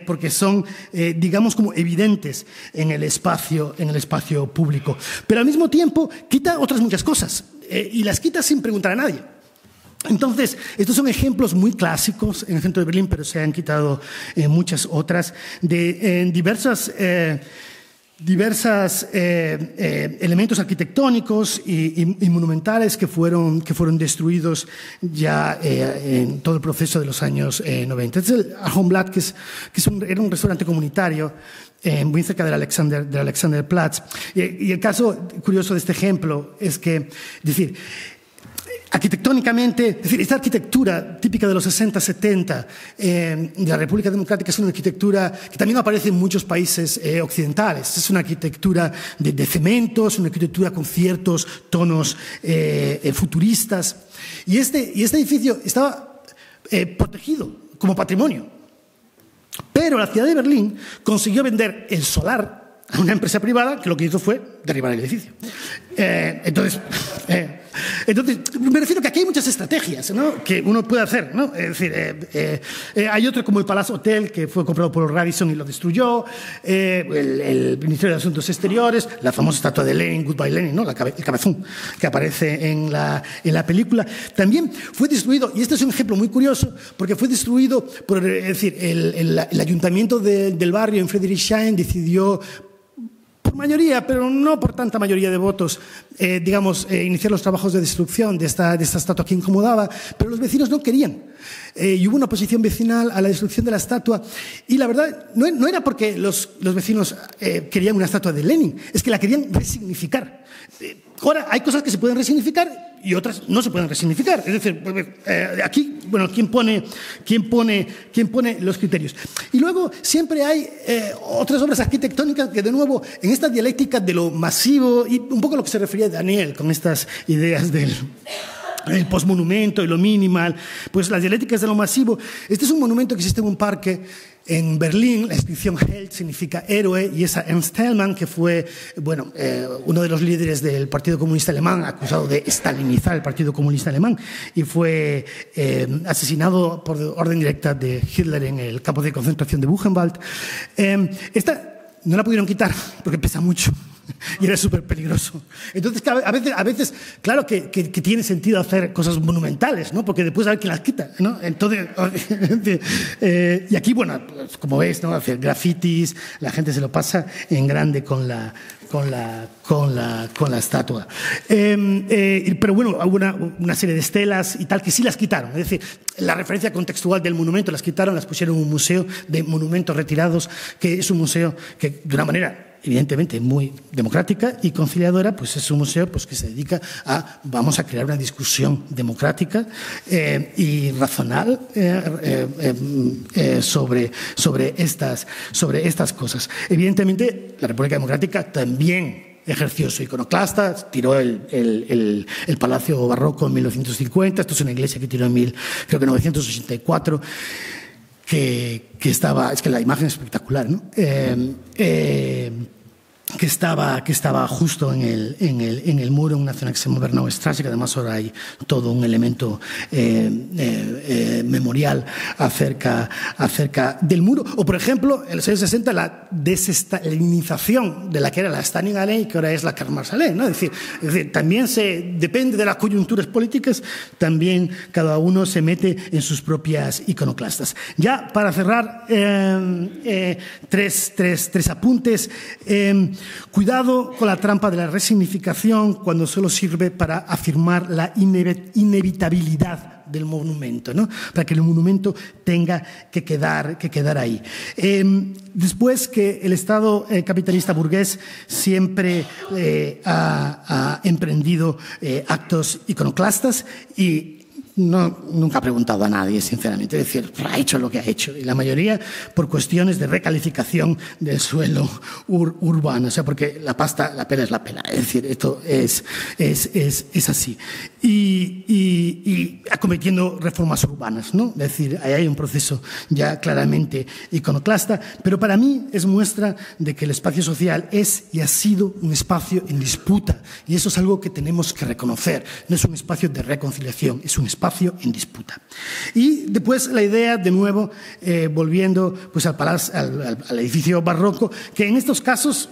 porque son, digamos, como evidentes en el espacio público. Pero al mismo tiempo quita otras muchas cosas, y las quita sin preguntar a nadie. Entonces, estos son ejemplos muy clásicos en el centro de Berlín, pero se han quitado muchas otras, de diversos elementos arquitectónicos y monumentales que fueron destruidos ya en todo el proceso de los años 90. Este es el Alhambra, que era un restaurante comunitario muy cerca del Alexanderplatz. Y el caso curioso de este ejemplo es que, es decir, arquitectónicamente, es decir, esta arquitectura típica de los 60-70 de la República Democrática es una arquitectura que también aparece en muchos países occidentales. Es una arquitectura de cemento, es una arquitectura con ciertos tonos futuristas. Y este edificio estaba protegido como patrimonio. Pero la ciudad de Berlín consiguió vender el solar a una empresa privada que lo que hizo fue derribar el edificio. Entonces, me refiero que aquí hay muchas estrategias, ¿no?, que uno puede hacer, ¿no? Es decir, hay otro como el Palace Hotel, que fue comprado por Radisson y lo destruyó, el Ministerio de Asuntos Exteriores, la famosa estatua de Lenin, Goodbye Lenin, ¿no?, el cabezón que aparece en la película, también fue destruido. Y este es un ejemplo muy curioso, porque fue destruido por, es decir, el ayuntamiento del barrio en Friedrichshain decidió, por mayoría, pero no por tanta mayoría de votos, iniciar los trabajos de destrucción de esta estatua que incomodaba, pero los vecinos no querían. Y hubo una oposición vecinal a la destrucción de la estatua, y la verdad no era porque los vecinos querían una estatua de Lenin, es que la querían resignificar. Ahora, hay cosas que se pueden resignificar y otras no se pueden resignificar. Es decir, aquí, bueno, ¿quién pone los criterios? Y luego siempre hay otras obras arquitectónicas que, de nuevo, en esta dialéctica de lo masivo, y un poco a lo que se refería Daniel con estas ideas del postmonumento y lo minimal, pues las dialécticas de lo masivo. Este es un monumento que existe en un parque en Berlín. La inscripción Held significa héroe, y esa Ernst Thälmann, que fue uno de los líderes del Partido Comunista Alemán, acusado de stalinizar el Partido Comunista Alemán, y fue asesinado por orden directa de Hitler en el campo de concentración de Buchenwald. Esta no la pudieron quitar porque pesa mucho y era súper peligroso. Entonces, a veces claro que tiene sentido hacer cosas monumentales, ¿no? Porque después a ver quién las quita, ¿no? Entonces, y aquí, bueno, pues, como ves, ¿no? Hacer grafitis, la gente se lo pasa en grande con la estatua. Pero bueno, hubo una serie de estelas y tal que sí las quitaron. Es decir, la referencia contextual del monumento las quitaron, las pusieron en un museo de monumentos retirados, que es un museo que, de una manera evidentemente muy democrática y conciliadora, pues es un museo pues, que se dedica a, vamos a crear una discusión democrática y razonal sobre estas cosas. Evidentemente, la República Democrática también ejerció su iconoclasta, tiró el Palacio Barroco en 1950, esto es una iglesia que tiró en 1984, que estaba, es que la imagen es espectacular, ¿no? Que estaba justo en el muro, en una zona que se llama Bernaustraße, que además ahora hay todo un elemento memorial acerca del muro. O, por ejemplo, en los años 60, la desestalinización de la que era la Standing Allee, que ahora es la Karl-Marx-Allee, ¿no? Es decir, también depende de las coyunturas políticas, también cada uno se mete en sus propias iconoclastas. Ya para cerrar, tres apuntes. Cuidado con la trampa de la resignificación cuando solo sirve para afirmar la inevitabilidad del monumento, ¿no? Para que el monumento tenga que quedar ahí. Después, que el Estado capitalista burgués siempre ha emprendido actos iconoclastas y nunca ha preguntado a nadie, sinceramente. Es decir, ha hecho lo que ha hecho, y la mayoría por cuestiones de recalificación del suelo urbano, o sea, porque la pena es la pena. Es decir, esto es así. Y acometiendo reformas urbanas, ¿no? Es decir, ahí hay un proceso ya claramente iconoclasta, pero para mí es muestra de que el espacio social es y ha sido un espacio en disputa, y eso es algo que tenemos que reconocer. No es un espacio de reconciliación, es un espacio en disputa. Y después la idea, de nuevo, volviendo pues al edificio barroco, que en estos casos,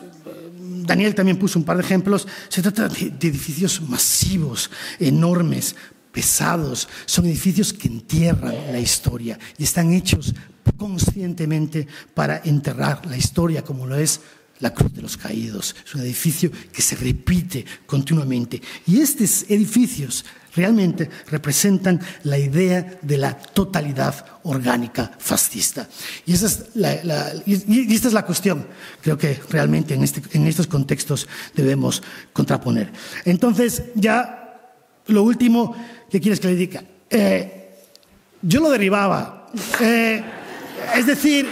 Daniel también puso un par de ejemplos, se trata de edificios masivos, enormes, pesados. Son edificios que entierran la historia y están hechos conscientemente para enterrar la historia, como lo es la Cruz de los Caídos. Es un edificio que se repite continuamente. Y estos edificios realmente representan la idea de la totalidad orgánica fascista. Y esta es la cuestión, creo que realmente en estos contextos debemos contraponer. Entonces, ya lo último que quieres que le diga. Yo lo derribaba. Es decir...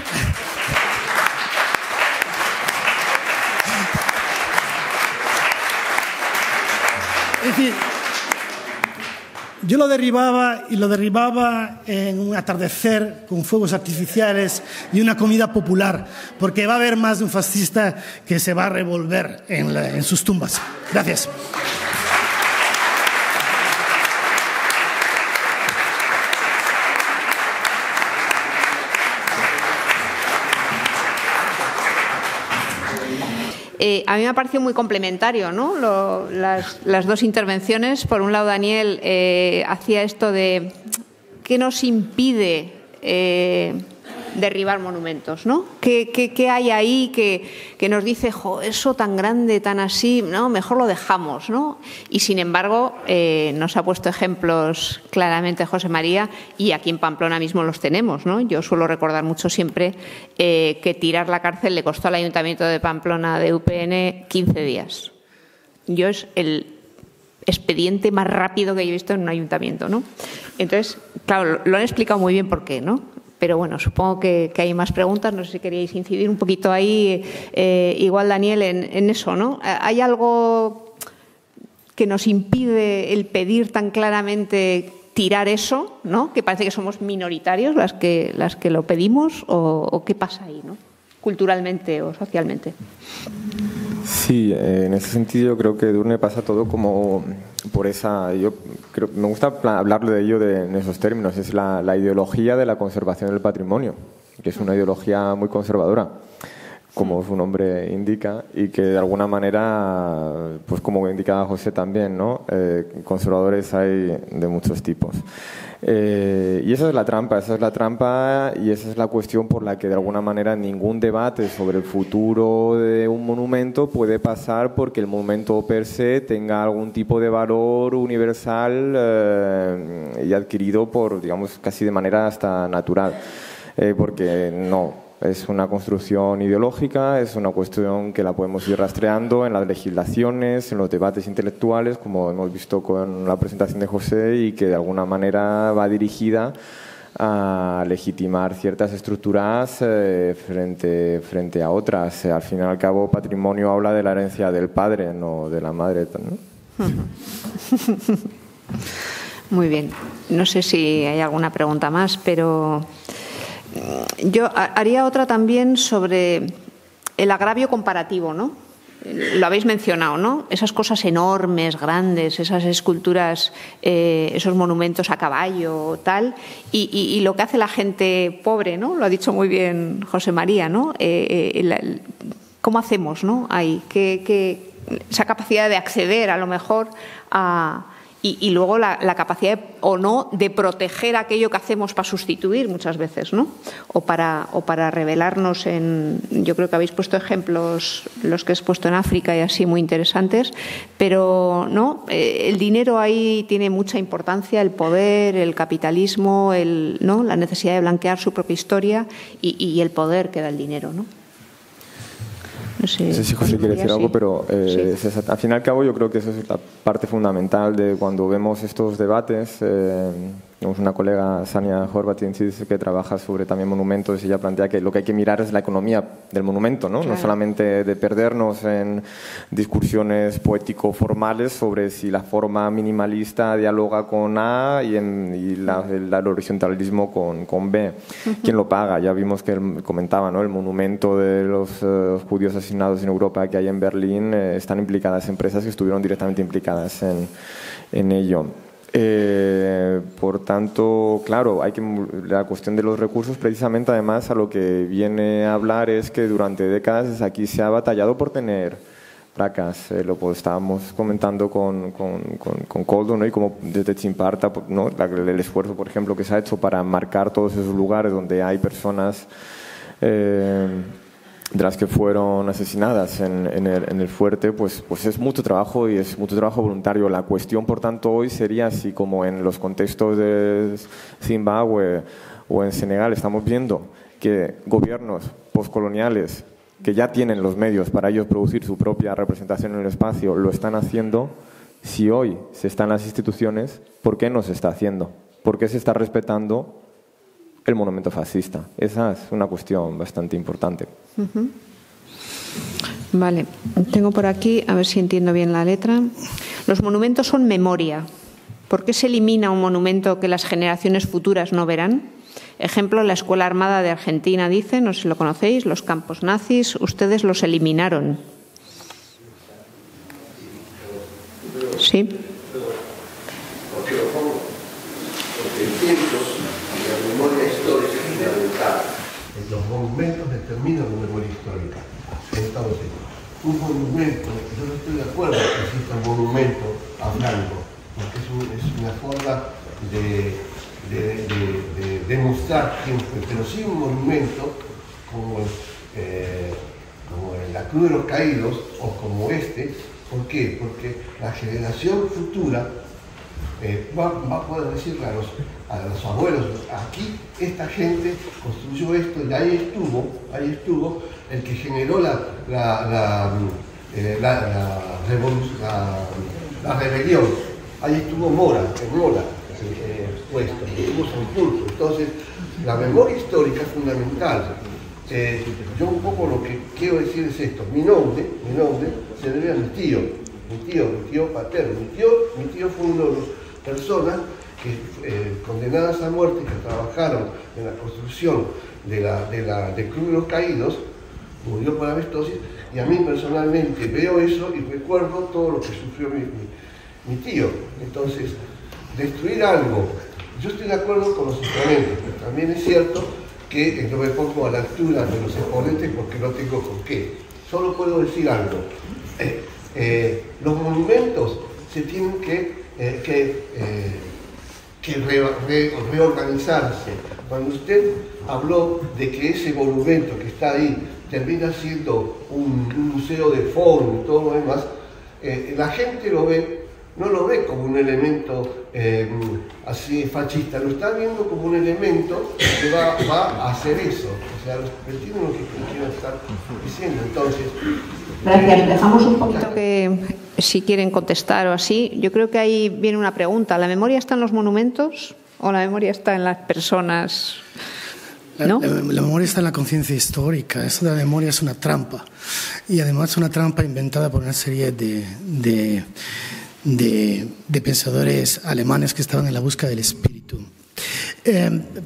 yo lo derribaba, y lo derribaba en un atardecer con fuegos artificiales y una comida popular, porque va a haber más de un fascista que se va a revolver en sus tumbas. Gracias. A mí me ha parecido muy complementario, ¿no? Las dos intervenciones. Por un lado, Daniel hacía esto de qué nos impide derribar monumentos, ¿no? ¿Qué hay ahí que nos dice, jo, eso tan grande, tan así, no, mejor lo dejamos, ¿no? Y sin embargo, nos ha puesto ejemplos claramente José María, y aquí en Pamplona mismo los tenemos, ¿no? Yo suelo recordar mucho siempre que tirar la cárcel le costó al Ayuntamiento de Pamplona de UPN 15 días. Yo es el expediente más rápido que he visto en un ayuntamiento, ¿no? Entonces, claro, lo han explicado muy bien por qué, ¿no? Pero bueno, supongo que hay más preguntas. No sé si queríais incidir un poquito ahí, igual Daniel, en eso, ¿no? ¿Hay algo que nos impide el pedir tan claramente tirar eso, ¿no? Que parece que somos minoritarios las que lo pedimos, o qué pasa ahí, ¿no? Culturalmente o socialmente. Sí, en ese sentido yo creo que Edurne pasa todo como por esa... Yo creo, me gusta hablarlo de ello en esos términos. Es la ideología de la conservación del patrimonio, que es una ideología muy conservadora, como su nombre indica, y que de alguna manera, pues como indicaba José también, ¿no? Conservadores hay de muchos tipos. Y esa es la trampa y esa es la cuestión por la que de alguna manera ningún debate sobre el futuro de un monumento puede pasar porque el monumento per se tenga algún tipo de valor universal y adquirido por, digamos, casi de manera hasta natural, porque no. Es una construcción ideológica, es una cuestión que la podemos ir rastreando en las legislaciones, en los debates intelectuales, como hemos visto con la presentación de José, y que de alguna manera va dirigida a legitimar ciertas estructuras frente a otras. Al fin y al cabo, patrimonio habla de la herencia del padre, no de la madre, ¿no? Muy bien. No sé si hay alguna pregunta más, pero... Yo haría otra también sobre el agravio comparativo, ¿no? Lo habéis mencionado, ¿no? Esas cosas enormes, grandes, esas esculturas, esos monumentos a caballo, tal, y lo que hace la gente pobre, ¿no? Lo ha dicho muy bien José María, ¿no? ¿Cómo hacemos, ¿no? Ahí, esa capacidad de acceder, a lo mejor, a... Y luego la capacidad o no de proteger aquello que hacemos para sustituir muchas veces, ¿no? O para revelarnos en... Yo creo que habéis puesto ejemplos, los que he puesto en África y así, muy interesantes, pero no, el dinero ahí tiene mucha importancia, el poder, el capitalismo, ¿no? La necesidad de blanquear su propia historia y el poder que da el dinero, ¿no? No sé si José quiere decir algo, pero sí. Al fin y al cabo yo creo que eso es la parte fundamental de cuando vemos estos debates. Tenemos una colega, Sania Horvath, que trabaja sobre también monumentos, y ella plantea que lo que hay que mirar es la economía del monumento, ¿no? Claro. No solamente de perdernos en discusiones poético-formales sobre si la forma minimalista dialoga con A y el horizontalismo con B. ¿Quién lo paga? Ya vimos que él comentaba, ¿no? El monumento de los judíos asesinados en Europa que hay en Berlín, están implicadas empresas que estuvieron directamente implicadas en ello. Por tanto, claro, la cuestión de los recursos, precisamente, además, a lo que viene a hablar es que durante décadas aquí se ha batallado por tener placas. Lo estábamos comentando con Koldo, ¿no? Y como desde Chimparta, ¿no? El esfuerzo, por ejemplo, que se ha hecho para marcar todos esos lugares donde hay personas de las que fueron asesinadas en el fuerte, pues es mucho trabajo, y es mucho trabajo voluntario. La cuestión, por tanto, hoy sería si, como en los contextos de Zimbabue o en Senegal, estamos viendo que gobiernos postcoloniales que ya tienen los medios para ellos producir su propia representación en el espacio lo están haciendo. Si hoy se está en las instituciones, ¿por qué no se está haciendo? ¿Por qué se está respetando el monumento fascista? Esa es una cuestión bastante importante. Vale, tengo por aquí, a ver si entiendo bien la letra. Los monumentos son memoria. ¿Por qué se elimina un monumento que las generaciones futuras no verán? Ejemplo, la Escuela Armada de Argentina dice, no sé si lo conocéis, los campos nazis, ustedes los eliminaron. Sí. Porque la memoria histórica es fundamental. Los monumentos determinan la memoria histórica en Estados Unidos. Un monumento, yo no estoy de acuerdo que exista un monumento a Franco, porque es una forma de demostrar quién fue, pero sí un monumento como la Cruz de los Caídos o como este. ¿Por qué? Porque la generación futura va a poder decirle a los abuelos, aquí esta gente construyó esto y ahí estuvo el que generó la rebelión. Ahí estuvo Mora, puesto, estuvo Sanjurjo. Entonces, la memoria histórica es fundamental. Yo un poco lo que quiero decir es esto: mi nombre se debe a mi tío paterno. Mi tío fue una de las personas que condenadas a muerte, que trabajaron en la construcción de Cruz de los Caídos, murió por abestosis, y a mí personalmente veo eso y recuerdo todo lo que sufrió mi tío. Entonces, destruir algo, yo estoy de acuerdo con los exponentes, pero también es cierto que no me pongo a la altura de los exponentes porque no tengo con qué. Solo puedo decir algo. Los monumentos se tienen que reorganizarse. Cuando usted habló de que ese monumento que está ahí termina siendo un museo de foro y todo lo demás, la gente no lo ve como un elemento así fascista, lo está viendo como un elemento que va a hacer eso. O sea, entienden lo que quiero estar diciendo. Entonces, gracias. Dejamos un poquito que, si quieren contestar o así, yo creo que ahí viene una pregunta. ¿La memoria está en los monumentos o la memoria está en las personas? ¿No? La memoria está en la conciencia histórica. Eso de la memoria es una trampa. Y además es una trampa inventada por una serie de pensadores alemanes que estaban en la búsqueda del espíritu.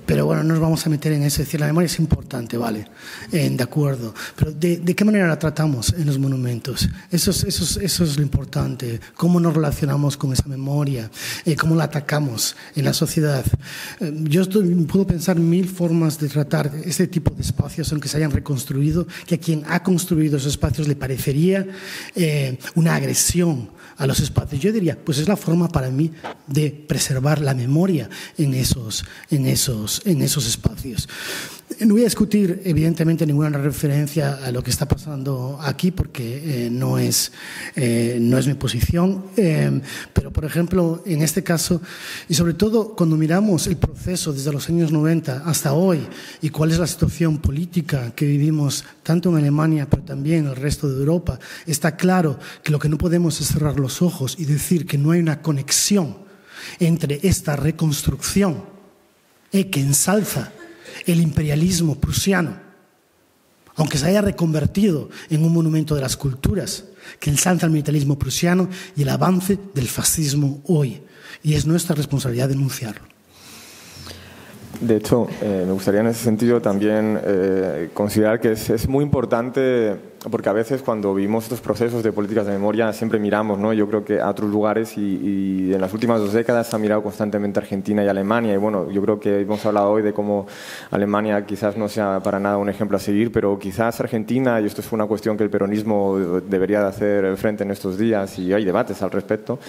Pero bueno, no nos vamos a meter en eso. Es decir, la memoria es importante, vale, de acuerdo. Pero ¿de qué manera la tratamos en los monumentos? Eso es lo importante. ¿Cómo nos relacionamos con esa memoria? ¿Cómo la atacamos en la sociedad? Puedo pensar 1000 formas de tratar este tipo de espacios, aunque se hayan reconstruido, que a quien ha construido esos espacios le parecería una agresión a los espacios. Yo diría, pues es la forma para mí de preservar la memoria en esos espacios. No voy a discutir, evidentemente, ninguna referencia a lo que está pasando aquí, porque no es mi posición. Pero, por ejemplo, en este caso, y sobre todo cuando miramos el proceso desde los años 90 hasta hoy, y cuál es la situación política que vivimos tanto en Alemania, pero también en el resto de Europa, está claro que lo que no podemos es cerrar los ojos y decir que no hay una conexión entre esta reconstrucción que ensalza el imperialismo prusiano, aunque se haya reconvertido en un monumento de las culturas, que ensalza el militarismo prusiano y el avance del fascismo hoy. Y es nuestra responsabilidad denunciarlo. De hecho, me gustaría en ese sentido también considerar que es muy importante, porque a veces cuando vivimos estos procesos de políticas de memoria siempre miramos, ¿no? Yo creo que a otros lugares y en las últimas 2 décadas se ha mirado constantemente Argentina y Alemania, y bueno, yo creo que hemos hablado hoy de cómo Alemania quizás no sea para nada un ejemplo a seguir, pero quizás Argentina, y esto es una cuestión que el peronismo debería de hacer frente en estos días, y hay debates al respecto,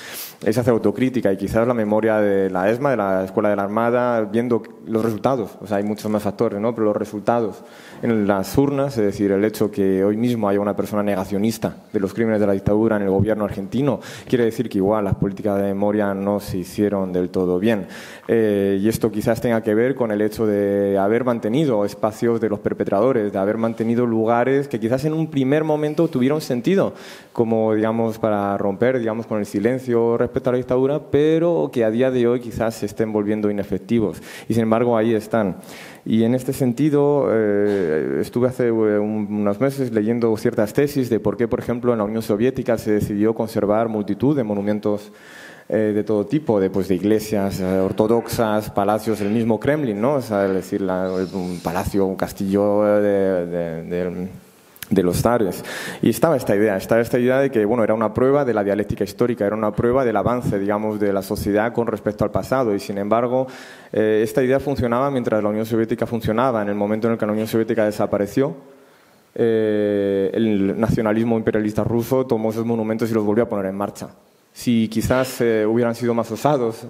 es hacer autocrítica, y quizás la memoria de la ESMA, de la Escuela de la Armada, viendo los resultados, o sea, hay muchos más factores, ¿no? Pero los resultados en las urnas, es decir, el hecho que hoy mismo haya una persona negacionista de los crímenes de la dictadura en el gobierno argentino, quiere decir que igual las políticas de memoria no se hicieron del todo bien. Y esto quizás tenga que ver con el hecho de haber mantenido espacios de los perpetradores, de haber mantenido lugares que quizás en un primer momento tuvieron sentido, como, digamos, para romper, digamos, con el silencio respecto a la dictadura, pero que a día de hoy quizás se estén volviendo inefectivos. Y sin embargo, ahí están. Y en este sentido, estuve hace unos meses leyendo ciertas tesis de por qué, por ejemplo, en la Unión Soviética se decidió conservar multitud de monumentos de todo tipo, de iglesias ortodoxas, palacios, el mismo Kremlin, ¿no? O sea, es decir, un palacio, un castillo de los zares. Y estaba esta idea de que, bueno, era una prueba de la dialéctica histórica, era una prueba del avance, digamos, de la sociedad con respecto al pasado, y sin embargo esta idea funcionaba mientras la Unión Soviética funcionaba. En el momento en el que la Unión Soviética desapareció, el nacionalismo imperialista ruso tomó esos monumentos y los volvió a poner en marcha, si quizás hubieran sido más osados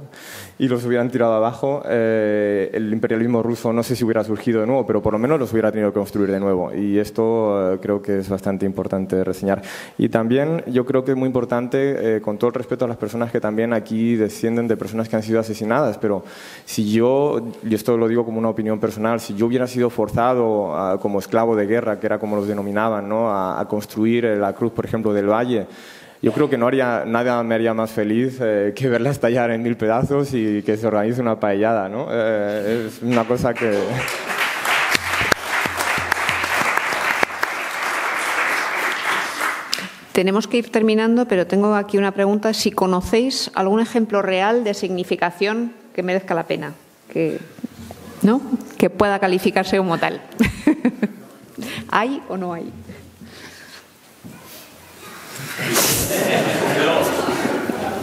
y los hubieran tirado abajo, el imperialismo ruso no sé si hubiera surgido de nuevo, pero por lo menos los hubiera tenido que construir de nuevo. Y esto creo que es bastante importante reseñar. Y también yo creo que es muy importante, con todo el respeto a las personas que también aquí descienden de personas que han sido asesinadas, pero si yo, y esto lo digo como una opinión personal, si yo hubiera sido forzado como esclavo de guerra, que era como los denominaban, ¿no?, a construir la cruz, por ejemplo, del Valle, yo creo que nada me haría más feliz que verla estallar en 1000 pedazos y que se organice una paellada, ¿no? Es una cosa que... Tenemos que ir terminando, pero tengo aquí una pregunta. Si conocéis algún ejemplo real de significación que merezca la pena, ¿no?, que pueda calificarse como tal. ¿Hay o no hay?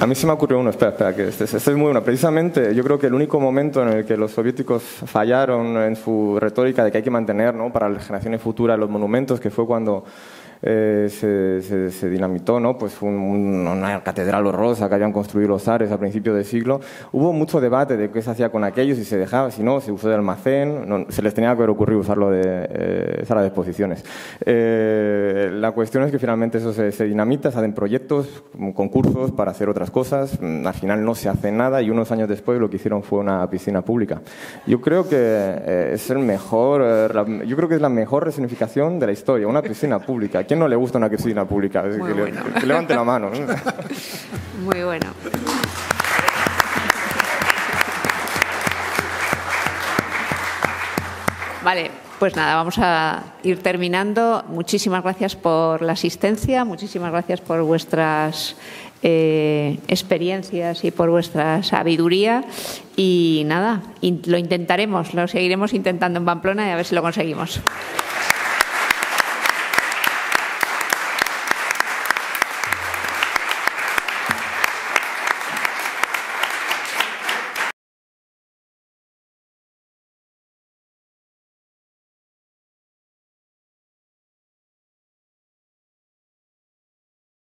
A mí se me ocurrió uno, espera, que este es muy bueno. Precisamente, yo creo que el único momento en el que los soviéticos fallaron en su retórica de que hay que mantener, ¿no?, para las generaciones futuras los monumentos, que fue cuando se dinamitó, ¿no?, pues una catedral horrorosa que habían construido los zares a principios del siglo. Hubo mucho debate de qué se hacía con aquello, si se dejaba, si no, se usó de almacén, no, se les tenía que haber ocurrido usarlo de sala de exposiciones. La cuestión es que finalmente eso se dinamita, se hacen proyectos, concursos para hacer otras cosas, al final no se hace nada y unos años después lo que hicieron fue una piscina pública. Yo creo que es el mejor, yo creo que es la mejor resignificación de la historia, una piscina pública. ¿A quién no le gusta una piscina pública? Que levante la mano. Muy bueno. Vale, pues nada, vamos a ir terminando. Muchísimas gracias por la asistencia, muchísimas gracias por vuestras experiencias y por vuestra sabiduría. Y nada, lo intentaremos, lo seguiremos intentando en Pamplona y a ver si lo conseguimos.